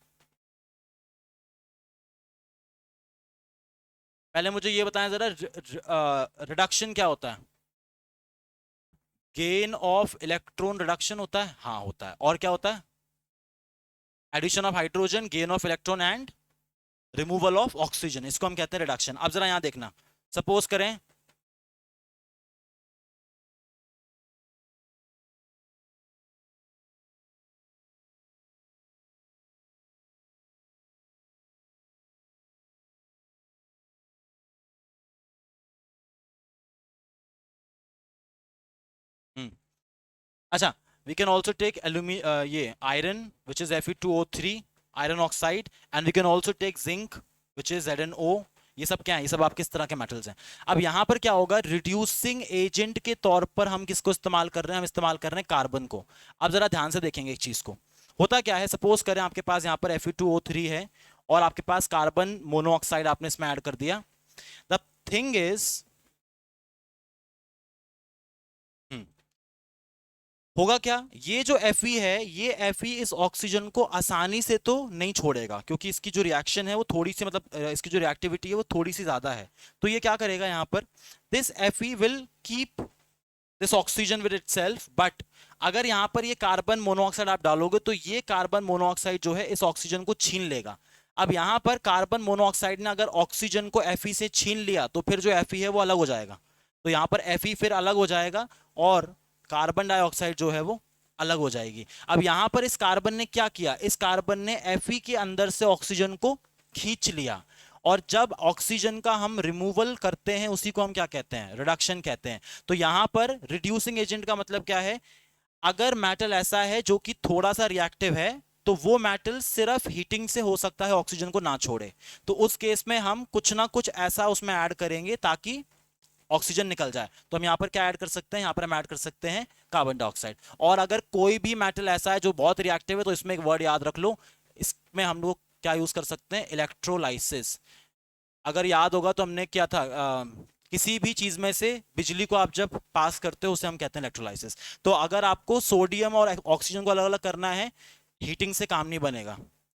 पहले मुझे ये बताएं जरा, रिडक्शन क्या होता है? गेन ऑफ इलेक्ट्रॉन रिडक्शन होता है, हाँ होता है। और क्या होता है? Addition of hydrogen, gain of electron and removal of oxygen, इसको हम कहते हैं रिडक्शन। अब जरा यहां देखना, सपोज करें अच्छा, we can also take ये iron which is Fe2O3 iron oxide, and we can also take zinc which is ZnO। ये सब क्या है? ये सब आप किस तरह के मेटल्स हैं। अब यहां पर क्या होगा? रिड्यूसिंग एजेंट के तौर पर हम किसको इस्तेमाल कर रहे हैं? हम इस्तेमाल कर रहे हैं कार्बन को। अब जरा ध्यान से देखेंगे एक चीज को, होता क्या है, सपोज करें आपके पास यहाँ पर Fe2O3 है और आपके पास कार्बन मोनोऑक्साइड आपने इसमें ऐड कर दिया। द थिंग इज, होगा क्या? ये जो Fe है, ये Fe इस ऑक्सीजन को आसानी से तो नहीं छोड़ेगा क्योंकि इसकी जो रिएक्शन है वो थोड़ी सी, मतलब इसकी जो रिएक्टिविटी है वो थोड़ी सी ज्यादा है। तो ये क्या करेगा यहाँ पर? This Fe will keep this oxygen with itself, but अगर यहाँ पर ये कार्बन मोनोऑक्साइड आप डालोगे तो ये कार्बन मोनोऑक्साइड जो है इस ऑक्सीजन को छीन लेगा। अब यहाँ पर कार्बन मोनोऑक्साइड ने अगर ऑक्सीजन को Fe से छीन लिया तो फिर जो Fe है वो अलग हो जाएगा। तो यहाँ पर Fe फिर अलग हो जाएगा और कार्बन डाइऑक्साइड जो है वो अलग हो जाएगी। अब यहां पर इस कार्बन ने क्या किया? इस कार्बन ने Fe के अंदर से ऑक्सीजन को खींच लिया, और जब ऑक्सीजन का हम रिमूवल करते हैं उसी को हम क्या कहते हैं? रिडक्शन कहते हैं। तो यहां पर रिड्यूसिंग एजेंट का मतलब क्या है? अगर मेटल ऐसा है जो कि थोड़ा सा रिएक्टिव है तो वो मेटल सिर्फ हीटिंग से हो सकता है ऑक्सीजन को ना छोड़े, तो उस केस में हम कुछ ना कुछ ऐसा उसमें ऐड करेंगे ताकि ऑक्सीजन निकल जाए। तो हम यहाँ पर क्या ऐड कर सकते हैं? यहाँ पर हम ऐड कर सकते हैं कार्बन डाइऑक्साइड। और अगर कोई भी मेटल ऐसा है जो बहुत रिएक्टिव है तो इसमें एक वर्ड याद रख लो, इसमें हम लोग क्या यूज कर सकते हैं? इलेक्ट्रोलाइसिस। अगर याद होगा तो हमने क्या था, किसी भी चीज में से बिजली को आप जब पास करते हो उसे हम कहते हैं इलेक्ट्रोलाइसिस। तो अगर आपको सोडियम और ऑक्सीजन को अलग अलग करना है, हीटिंग से काम नहीं बनेगा,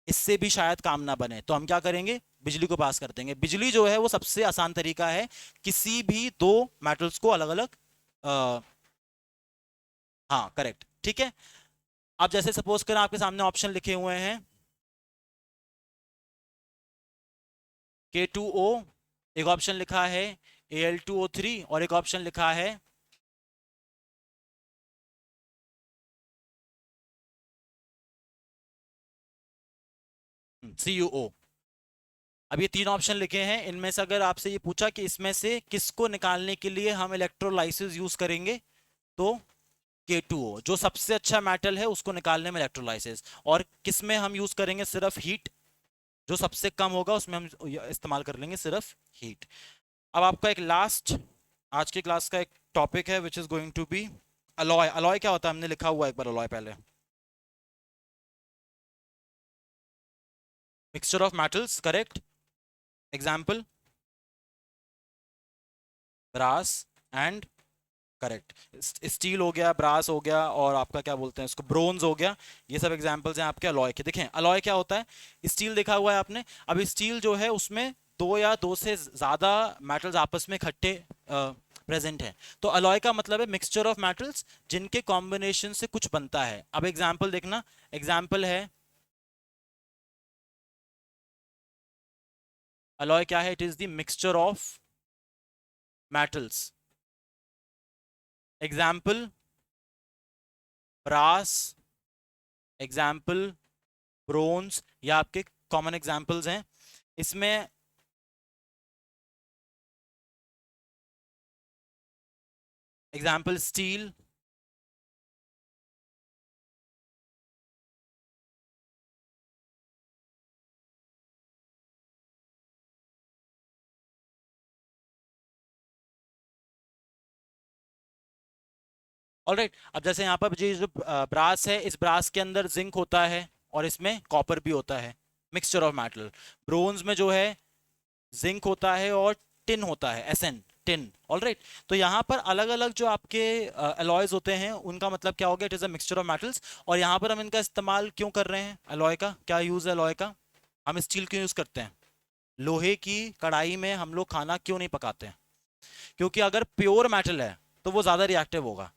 इससे भी शायद काम ना बने, तो हम क्या करेंगे, बिजली को पास कर देंगे। बिजली जो है वो सबसे आसान तरीका है किसी भी दो मेटल्स को अलग अलग, हाँ करेक्ट, ठीक है। अब जैसे सपोज करें आपके सामने ऑप्शन लिखे हुए हैं K2O, एक ऑप्शन लिखा है Al2O3 और एक ऑप्शन लिखा है CuO। अब ये तीन ऑप्शन लिखे हैं, इनमें से अगर आपसे ये पूछा कि इसमें से किसको निकालने के लिए हम इलेक्ट्रोलाइसिस यूज करेंगे, तो K2O जो सबसे अच्छा मेटल है उसको निकालने में इलेक्ट्रोलाइसिस। और किस में हम यूज करेंगे, सिर्फ हीट, जो सबसे कम होगा उसमें हम इस्तेमाल कर लेंगे सिर्फ हीट। अब आपका एक लास्ट आज की क्लास का एक टॉपिक है which is going to be alloy. Alloy क्या होता है, हमने लिखा हुआ है एक बार अलॉय पहले, mixture of metals, correct. Example brass and, correct, steel हो गया, ब्रास हो गया, और आपका क्या बोलते हैं इसको, ब्रोंज हो गया। ये सब एग्जांपल्स हैं आपके अलॉय के। देखें अलॉय क्या होता है, स्टील देखा हुआ है आपने। अब स्टील जो है उसमें दो या दो से ज्यादा मेटल्स आपस में इकट्ठे प्रेजेंट हैं, तो अलॉय का मतलब है मिक्सचर ऑफ मेटल्स जिनके कॉम्बिनेशन से कुछ बनता है। अब एग्जाम्पल देखना, एग्जाम्पल है अलॉय क्या है, it is the mixture of metals. Example brass, example bronze, या आपके कॉमन एग्जाम्पल्स हैं इसमें। Example steel, alright. अब जैसे यहाँ पर जो ब्रास है, इस ब्रास के अंदर जिंक होता है और इसमें कॉपर भी होता है, मिक्सचर ऑफ मेटल। ब्रोंज में जो है जिंक होता है और टिन होता है, एसएन, टिन, ऑलराइट। तो यहाँ पर अलग अलग जो आपके अलॉयज होते हैं उनका मतलब क्या हो गया, it is a mixture of metals. और यहाँ पर हम इनका इस्तेमाल क्यों कर रहे हैं, अलॉय का क्या यूज है, अलॉय का हम स्टील क्यों यूज करते हैं, लोहे की कढ़ाई में हम लोग खाना क्यों नहीं पकाते हैं, क्योंकि अगर प्योर मेटल है तो वो ज्यादा रिएक्टिव होगा।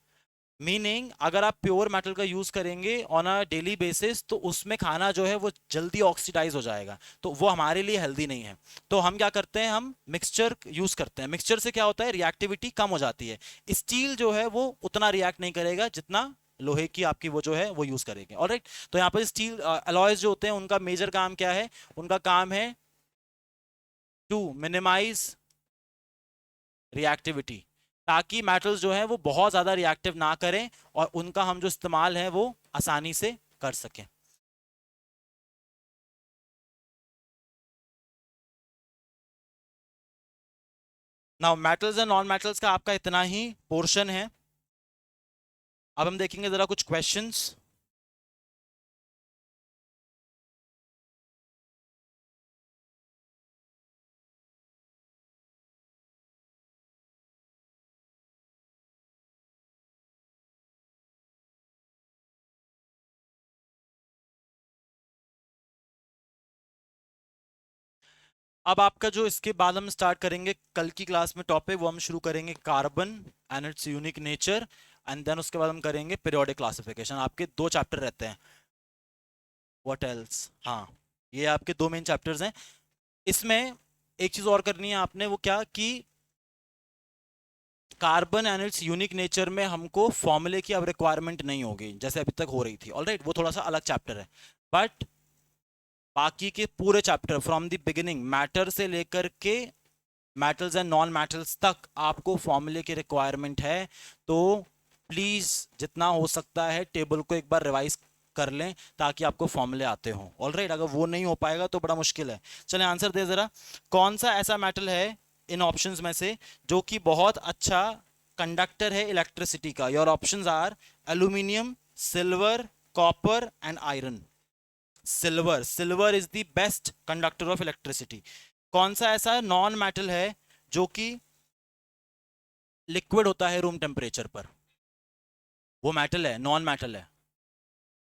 मीनिंग अगर आप प्योर मेटल का यूज करेंगे ऑन अ डेली बेसिस तो उसमें खाना जो है वो जल्दी ऑक्सीडाइज हो जाएगा, तो वो हमारे लिए हेल्दी नहीं है। तो हम क्या करते हैं, हम मिक्सचर यूज करते हैं। मिक्सचर से क्या होता है, रिएक्टिविटी कम हो जाती है। स्टील जो है वो उतना रिएक्ट नहीं करेगा जितना लोहे की आपकी वो जो है वो यूज करेंगे, ऑलराइट। तो यहाँ पर स्टील अलॉयज जो होते हैं उनका मेजर काम क्या है, उनका काम है टू मिनिमाइज रिएक्टिविटी, ताकि मेटल्स जो है वो बहुत ज्यादा रिएक्टिव ना करें और उनका हम जो इस्तेमाल है वो आसानी से कर सकें। Now metals and non metals का आपका इतना ही पोर्शन है। अब हम देखेंगे जरा कुछ क्वेश्चंस। अब आपका जो इसके बाद हम स्टार्ट करेंगे कल की क्लास में टॉपिक, वो हम शुरू करेंगे carbon and its unique nature, and then उसके बाद हम करेंगे पीरियोडिक क्लासिफिकेशन। आपके दो चैप्टर रहते हैं, व्हाट एल्स, हाँ ये आपके दो मेन चैप्टर्स हैं। इसमें एक चीज और करनी है आपने, वो क्या कि carbon and its unique nature में हमको फॉर्मूले की अब रिक्वायरमेंट नहीं होगी जैसे अभी तक हो रही थी, ऑलराइट, वो थोड़ा सा अलग चैप्टर है। बट बाकी के पूरे chapter from the beginning, matter से लेकर के मेटल्स एंड नॉन मेटल्स तक आपको फॉर्मूले की रिक्वायरमेंट है। तो प्लीज जितना हो सकता है टेबल को एक बार रिवाइज कर लें ताकि आपको फॉर्मूले आते हों, ऑलराइट। अगर वो नहीं हो पाएगा तो बड़ा मुश्किल है। चलें आंसर दे जरा, कौन सा ऐसा मेटल है इन ऑप्शंस में से जो कि बहुत अच्छा कंडक्टर है इलेक्ट्रिसिटी का। Your options are aluminium, silver, copper and iron. Silver, silver is the best conductor of electricity. कौन सा ऐसा नॉन मेटल है जो कि लिक्विड होता है रूम टेम्परेचर पर, वो मेटल है, नॉन मेटल है।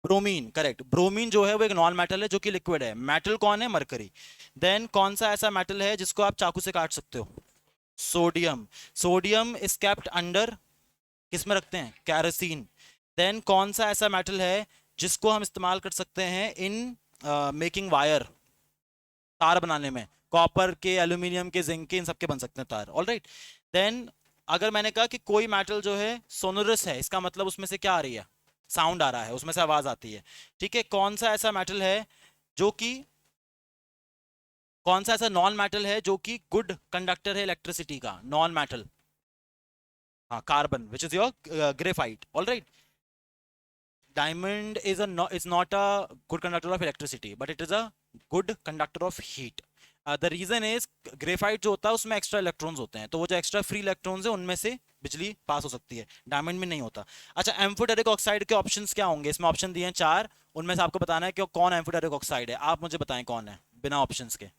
ब्रोमीन, करेक्ट, ब्रोमीन जो है वो एक नॉन मेटल है जो कि लिक्विड है। मेटल कौन है? मरकरी। देन कौन सा ऐसा मेटल है जिसको आप चाकू से काट सकते हो? Sodium. Sodium is kept under, किस में रखते हैं? कैरोसिन। देन कौन सा ऐसा मेटल है जिसको हम इस्तेमाल कर सकते हैं इन मेकिंग वायर, तार बनाने में? कॉपर के, एल्यूमिनियम के, जिंक के, इन सब के बन सकते हैं तार। All right. देन अगर मैंने कहा कि कोई मेटल जो है सोनोरस है, इसका मतलब उसमें से क्या आ रही है? साउंड आ रहा है, उसमें से आवाज आती है। ठीक है, कौन सा ऐसा मेटल है जो कि, कौन सा ऐसा नॉन मेटल है जो कि गुड कंडक्टर है इलेक्ट्रिसिटी का? नॉन मेटल, हाँ, carbon, which is your graphite. All right. Diamond is is not a good conductor of electricity, but it is a good conductor of heat. The reason is graphite जो होता है उसमें extra electrons होते हैं, तो वो जो एक्स्ट्रा फ्री इलेक्ट्रॉन्स है उनमें से बिजली पास हो सकती है, डायमंड में नहीं होता। अच्छा, एम्फोटेरिक ऑक्साइड के ऑप्शंस क्या होंगे? इसमें ऑप्शन दिए हैं 4, उनमें से आपको बताना है कि कौन एम्फोटेरिक ऑक्साइड है। आप मुझे बताएं कौन है बिना ऑप्शंस के।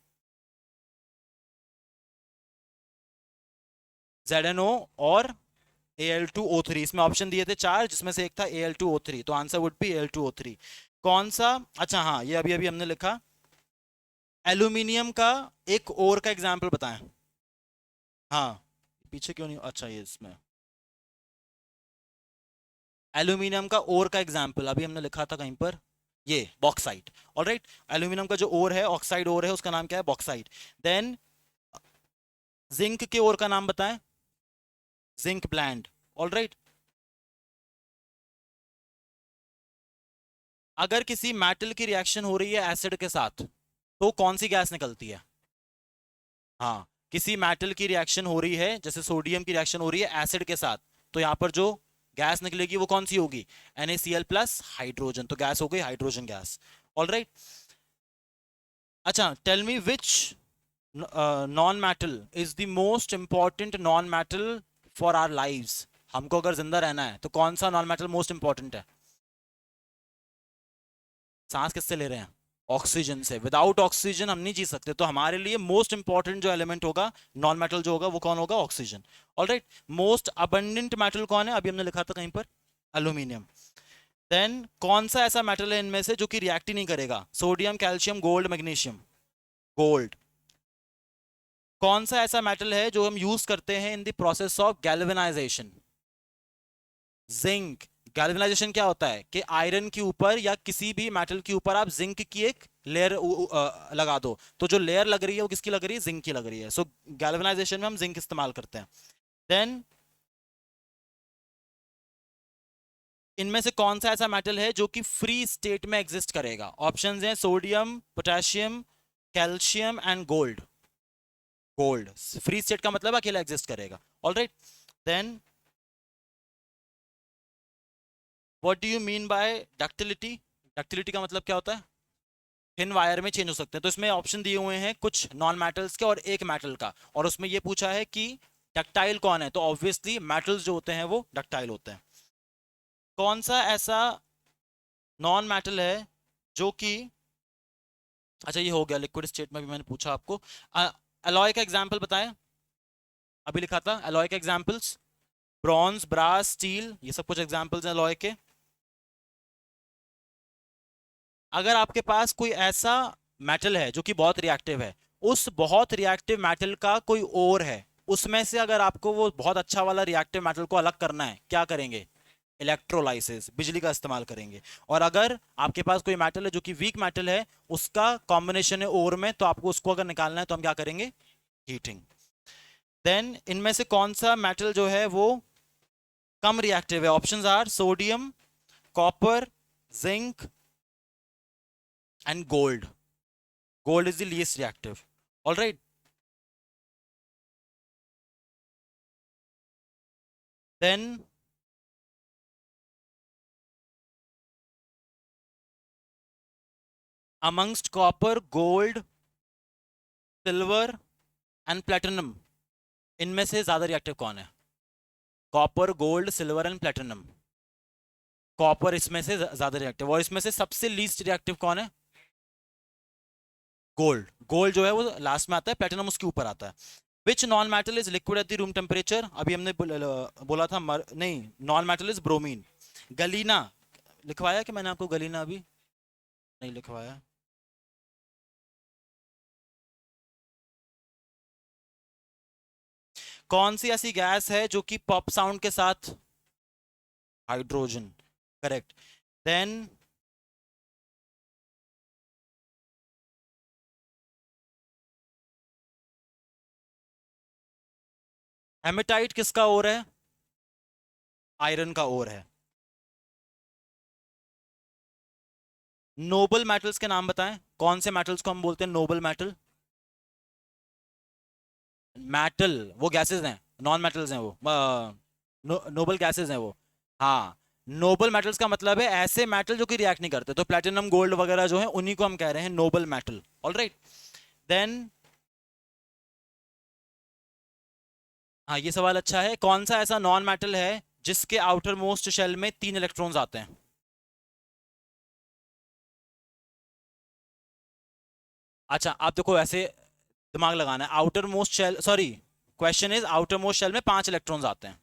ZnO और Al2O3, इसमें ऑप्शन दिए थे 4 जिसमें से एक था Al2O3, तो आंसर वुड बी Al2O3। कौन सा? अच्छा हाँ, ये अभी अभी हमने लिखा। एल्यूमिनियम का एक और का एग्जाम्पल बताएं। हाँ, पीछे क्यों नहीं? अच्छा, ये इसमें एल्यूमिनियम का ओर का एग्जाम्पल अभी हमने लिखा था कहीं पर, ये बॉक्साइट। ऑलराइट, एल्यूमिनियम का जो ओर है, ऑक्साइड ओर है, उसका नाम क्या है? बॉक्साइट। देन जिंक के ओर का नाम बताएं। Zinc bland. ऑलराइट। अगर किसी मेटल की रिएक्शन हो रही है एसिड के साथ, तो कौन सी गैस निकलती है? हाँ, किसी मेटल की रिएक्शन हो रही है, जैसे सोडियम की रिएक्शन हो रही है एसिड के साथ, तो यहां पर जो गैस निकलेगी वो कौन सी होगी? NaCl प्लस हाइड्रोजन, तो गैस हो गई हाइड्रोजन गैस। All right. अच्छा, tell me which non metal is the most important non metal for our lives? हमको अगर जिंदा रहना है तो कौन सा नॉन मेटल मोस्ट इंपॉर्टेंट है? सांस किससे ले रहे हैं? ऑक्सीजन से। विदाउट ऑक्सीजन हम नहीं जी सकते, तो हमारे लिए मोस्ट इंपॉर्टेंट जो एलिमेंट होगा, नॉन मेटल जो होगा, वो कौन होगा? Oxygen. Alright. Most abundant metal कौन है? अभी हमने लिखा था कहीं पर, एल्यूमिनियम। देन कौन सा ऐसा मेटल है इनमें से जो कि रिएक्ट ही नहीं करेगा? Sodium, calcium, gold, magnesium. Gold. कौन सा ऐसा मेटल है जो हम यूज करते हैं in the process of galvanisation? Zinc. Galvanisation क्या होता है कि आयरन के ऊपर या किसी भी मेटल के ऊपर आप जिंक की एक लेयर लगा दो, तो जो लेयर लग रही है वो किसकी लग रही है? जिंक की लग रही है। सो गैल्वेनाइजेशन में हम जिंक इस्तेमाल करते हैं। देन इनमें से कौन सा ऐसा मेटल है जो कि फ्री स्टेट में एग्जिस्ट करेगा? ऑप्शंस हैं sodium, potassium, calcium and gold. Gold free state का मतलब अकेला एग्जिस्ट करेगा। Alright. Then what do you mean by ductility? Ductility का मतलब क्या होता है? थिन वायर में चेंज हो सकते हैं। तो इसमें ऑप्शन दिए हुए हैं कुछ नॉन मेटल्स के और एक मेटल का, और उसमें ये पूछा है कि डक्टाइल कौन है, तो ऑब्वियसली मेटल्स जो होते हैं वो डक्टाइल होते हैं। कौन सा ऐसा नॉन मेटल है जो कि, अच्छा ये हो गया, लिक्विड स्टेट में भी मैंने पूछा आपको। अलॉय का एग्जाम्पल बताएं। अभी लिखा था अलॉय के एग्जाम्पल्स, ब्रॉन्ज, ब्रास, स्टील, ये सब कुछ एग्जाम्पल्स हैं अलॉय के। अगर आपके पास कोई ऐसा मेटल है जो कि बहुत रिएक्टिव है, उस बहुत रिएक्टिव मेटल का कोई और है, उसमें से अगर आपको वो बहुत अच्छा वाला रिएक्टिव मेटल को अलग करना है, क्या करेंगे? इलेक्ट्रोलाइसिस, बिजली का इस्तेमाल करेंगे। और अगर आपके पास कोई मेटल है जो कि वीक मेटल है, उसका कॉम्बिनेशन है ओर में, तो आपको उसको अगर निकालना है तो हम क्या करेंगे? हीटिंग। देन इनमें से कौन सा मेटल जो है वो कम रिएक्टिव है? Options are sodium, copper, zinc and gold. Gold is the least reactive. All right. Then amongst copper, gold, silver and platinum, इनमें से ज्यादा रिएक्टिव कौन है? Copper, gold, silver and platinum. Copper इसमें से ज्यादा रिएक्टिव, और इसमें से सबसे लीस्ट रिएक्टिव कौन है? गोल्ड। गोल्ड जो है वो लास्ट में आता है, प्लेटिनम उसके ऊपर आता है। Which non metal is liquid at the room temperature? अभी हमने बोला था नहीं, non metal is bromine. Galena लिखवाया कि मैंने आपको? गलीना अभी नहीं लिखवाया। कौन सी ऐसी गैस है जो कि पॉप साउंड के साथ? Hydrogen, correct. देन हेमेटाइट किसका ओर है? आयरन का ओर है। नोबल मेटल्स के नाम बताएं, कौन से मेटल्स को हम बोलते हैं नोबल मेटल? मेटल वो गैसेस हैं, नॉन मेटल्स हैं वो, नोबल गैसेस हैं वो। हाँ, नोबल मेटल्स का मतलब है ऐसे मेटल जो कि रिएक्ट नहीं करते, तो प्लेटिनम गोल्ड वगैरह जो है उन्हीं को हम कह रहे हैं नोबल मेटल। ऑलराइट। देन हाँ, ये सवाल अच्छा है। कौन सा ऐसा नॉन मेटल है जिसके आउटर मोस्ट शेल में 3 इलेक्ट्रॉन्स आते हैं? अच्छा, आप देखो ऐसे दिमाग लगाना है। Outer most shell, sorry, question is outer most shell में 5 इलेक्ट्रॉन्स आते हैं।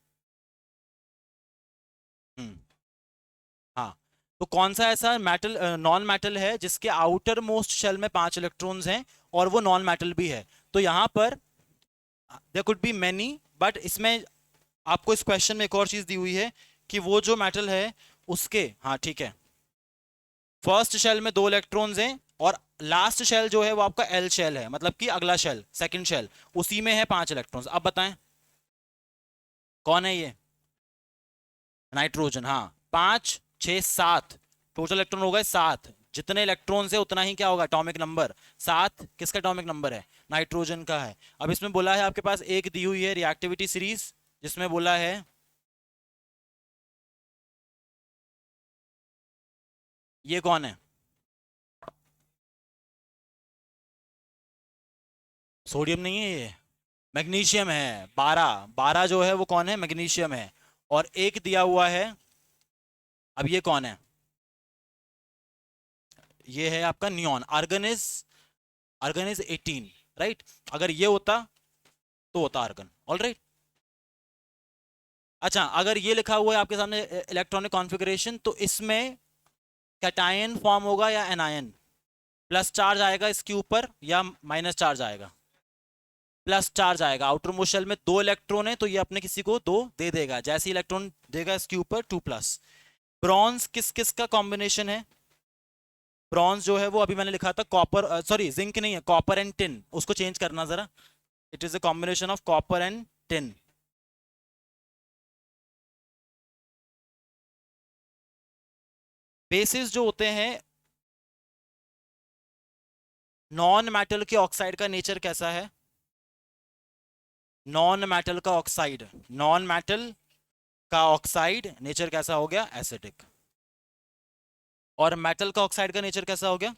हम्म। हाँ, तो कौन सा ऐसा मेटल, नॉन मेटल है जिसके आउटर मोस्ट शेल में 5 इलेक्ट्रॉन्स हैं और वो नॉन मेटल भी है? तो यहां पर there could be many, but इसमें आपको इस क्वेश्चन में एक और चीज दी हुई है कि वो जो मेटल है उसके, हाँ ठीक है, फर्स्ट शेल में 2 इलेक्ट्रॉन्स हैं और लास्ट शेल जो है वो आपका एल शेल है, मतलब कि अगला शेल, सेकंड शेल, उसी में है 5 इलेक्ट्रॉन्स। अब बताएं कौन है ये? नाइट्रोजन, हाँ। 5, 6, 7 टोटल इलेक्ट्रॉन हो गए 7। जितने इलेक्ट्रॉन है उतना ही क्या होगा एटॉमिक नंबर। 7 किसका एटॉमिक नंबर है? नाइट्रोजन का है। अब इसमें बोला है आपके पास एक दी हुई है रिएक्टिविटी सीरीज, जिसमें बोला है, ये कौन है? सोडियम नहीं है ये, मैग्नीशियम है। 12, 12 जो है वो कौन है? मैग्नीशियम है। और एक दिया हुआ है, अब ये कौन है? ये है आपका नियॉन। Argon is 18, right. अगर ये होता तो होता आर्गन। All right. अच्छा, अगर ये लिखा हुआ है आपके सामने इलेक्ट्रॉनिक कॉन्फ़िगरेशन, तो इसमें कैटायन फॉर्म होगा या एनायन? प्लस चार्ज आएगा इसके ऊपर या माइनस चार्ज आएगा? प्लस चार्ज आएगा। आउटर मोस्ट शेल में 2 इलेक्ट्रॉन है तो ये अपने किसी को 2 दे देगा, जैसे इलेक्ट्रॉन देगा इसके ऊपर 2+। ब्रॉन्ज किस किस का कॉम्बिनेशन है? ब्रॉन्ज जो है वो अभी मैंने लिखा था कॉपर, सॉरी जिंक नहीं है, कॉपर एंड टिन, उसको चेंज करना जरा। It is a combination of copper and tin. Basis जो होते हैं, नॉन मेटल के ऑक्साइड का नेचर कैसा है? नॉन मेटल का ऑक्साइड, नॉन मेटल का ऑक्साइड नेचर कैसा हो गया? एसिडिक। और मेटल का ऑक्साइड का नेचर कैसा हो गया?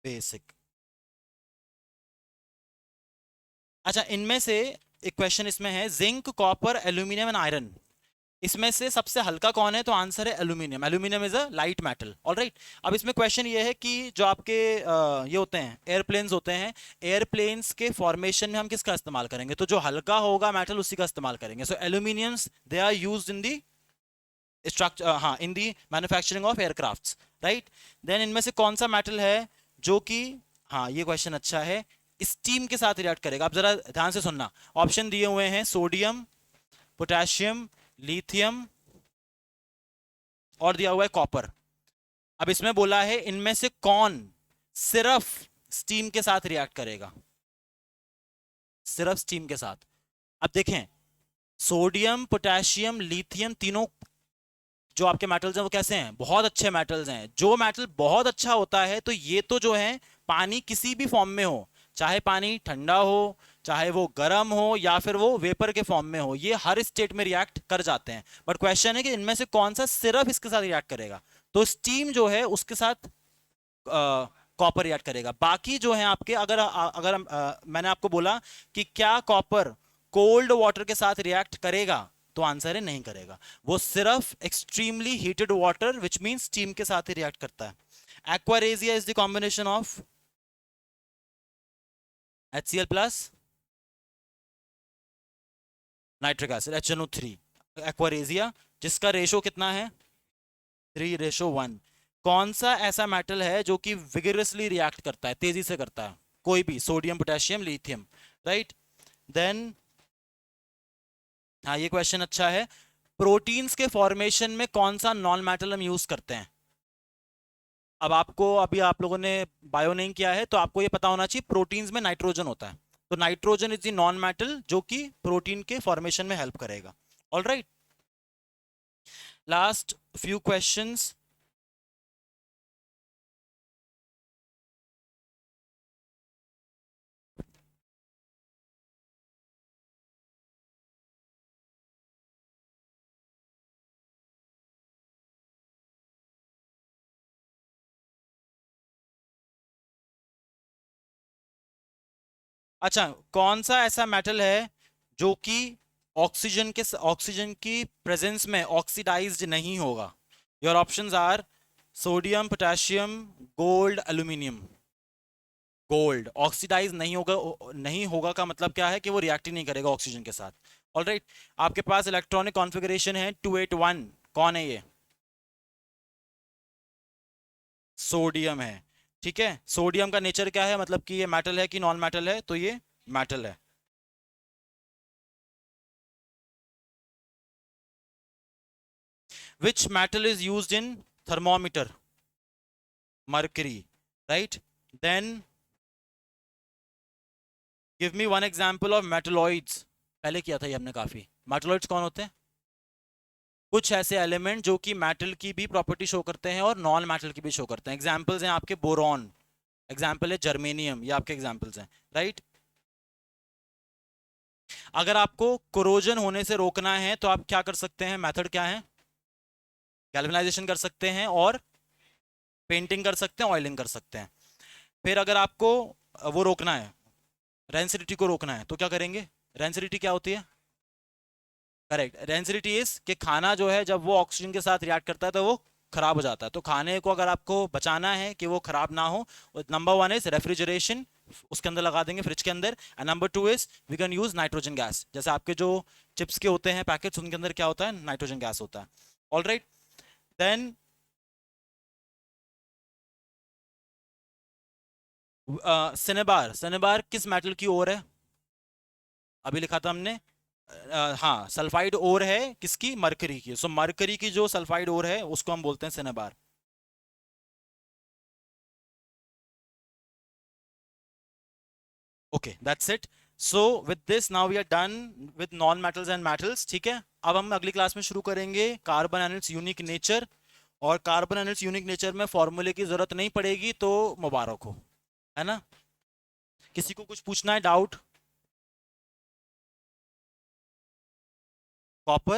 बेसिक। अच्छा, इनमें से एक क्वेश्चन इसमें है, zinc, copper, aluminium and iron, इसमें से सबसे हल्का कौन है? तो आंसर है aluminium. Aluminium is a light metal. All right. अब इसमें क्वेश्चन ये है कि जो आपके ये होते हैं एयरप्लेन्स होते हैं, एयरप्लेन्स के फॉर्मेशन में हम किसका इस्तेमाल करेंगे? तो जो हल्का होगा मेटल उसी का इस्तेमाल करेंगे। So aluminiums they are used in the structure, हाँ, in the manufacturing of aircrafts, right. Then इनमें से कौन सा मेटल है जो कि, हाँ ये क्वेश्चन अच्छा है, स्टीम के साथ रिएक्ट करेगा? आप जरा ध्यान से सुनना। ऑप्शन दिए हुए हैं सोडियम, पोटेशियम, लिथियम, और दिया हुआ है कॉपर। अब इसमें बोला है इनमें से कौन सिर्फ स्टीम के साथ रिएक्ट करेगा? सिर्फ स्टीम के साथ। अब देखें, सोडियम, पोटेशियम, लिथियम, तीनों जो आपके मेटल्स हैं वो कैसे हैं? बहुत अच्छे मेटल्स हैं। जो मेटल बहुत अच्छा होता है तो ये तो जो है पानी किसी भी फॉर्म में हो, चाहे पानी ठंडा हो, चाहे वो गर्म हो, या फिर वो वेपर के फॉर्म में हो, ये हर स्टेट में रिएक्ट कर जाते हैं। बट क्वेश्चन है कि इनमें से कौन सा सिर्फ इसके साथ रिएक्ट करेगा? तो स्टीम जो है उसके साथ कॉपर रिएक्ट करेगा। बाकी जो है आपके, अगर मैंने आपको बोला कि क्या कॉपर कोल्ड वाटर के साथ रिएक्ट करेगा, तो आंसर है नहीं करेगा। वो सिर्फ extremely heated water which mean steam के साथ ही रिएक्ट करता है। Aqua regia is the combination of HCl plus nitric acid HNO3, aqua regia, जिसका रेशो कितना है 3:1। कौन सा ऐसा मेटल है जो कि विगरसली रिएक्ट करता है, तेजी से करता है, कोई भी, sodium potassium lithium, right. Then हाँ, ये क्वेश्चन अच्छा है। प्रोटीन्स के फॉर्मेशन में कौन सा नॉन मेटल हम यूज करते हैं? अब आपको, अभी आप लोगों ने बायो नहीं किया है तो आपको ये पता होना चाहिए, प्रोटीन्स में नाइट्रोजन होता है, तो nitrogen is the non metal जो कि प्रोटीन के फॉर्मेशन में हेल्प करेगा। All right, last few questions. अच्छा, कौन सा ऐसा मेटल है जो कि ऑक्सीजन की प्रेजेंस में ऑक्सीडाइज्ड नहीं होगा? Your options are sodium, potassium, gold, aluminium. Gold oxidize नहीं होगा, नहीं होगा का मतलब क्या है कि वो रिएक्ट ही नहीं करेगा ऑक्सीजन के साथ। ऑलराइट, आपके पास इलेक्ट्रॉनिक कॉन्फ़िगरेशन है 281, कौन है ये? सोडियम है। ठीक है, सोडियम का नेचर क्या है, मतलब कि ये मेटल है कि नॉन मेटल है? तो ये मेटल है। Which metal is used in thermometer? Mercury, right? Then give me one example of metalloids. पहले किया था ये हमने काफी। मेटलॉइड्स कौन होते हैं? कुछ ऐसे एलिमेंट जो कि मेटल की भी प्रॉपर्टी शो करते हैं और नॉन मेटल की भी शो करते हैं। एग्जांपल्स हैं आपके बोरॉन, एग्जाम्पल है जर्मेनियम, ये आपके एग्जाम्पल्स हैं, राइट। अगर आपको कोरोजन होने से रोकना है तो आप क्या कर सकते हैं, मेथड क्या है? गैल्वेनाइजेशन कर सकते हैं और पेंटिंग कर सकते हैं, ऑयलिंग कर सकते हैं। फिर अगर आपको वो रोकना है, रेंसिडिटी को रोकना है, तो क्या करेंगे? रेंसिडिटी क्या होती है? करेक्ट, रेंसिडिटी इज कि खाना जो है जब वो ऑक्सीजन के साथ रिएक्ट करता है तो वो खराब हो जाता है। तो खाने को अगर आपको बचाना है कि वो खराब ना हो, नंबर वन इज रेफ्रिजरेशन, उसके अंदर लगा देंगे फ्रिज के अंदर। And number two is we can use nitrogen gas, जैसे आपके जो चिप्स के होते हैं पैकेट्स, उनके अंदर क्या होता है, नाइट्रोजन गैस होता है। All right, then cinnabar, cinnabar किस मेटल की ओर है? अभी लिखा था हमने, हाँ, सल्फाइड ओर है किसकी, मरकरी की। सो मरकरी की जो सल्फाइड ओर है उसको हम बोलते हैं cinnabar. Okay, that's it. So with this now we are done with non metals and metals. ठीक है, अब हम अगली क्लास में शुरू करेंगे carbon and its unique nature. और carbon and its unique nature में फॉर्मूले की जरूरत नहीं पड़ेगी, तो मुबारक हो, है ना। किसी को कुछ पूछना है, डाउट? कॉपर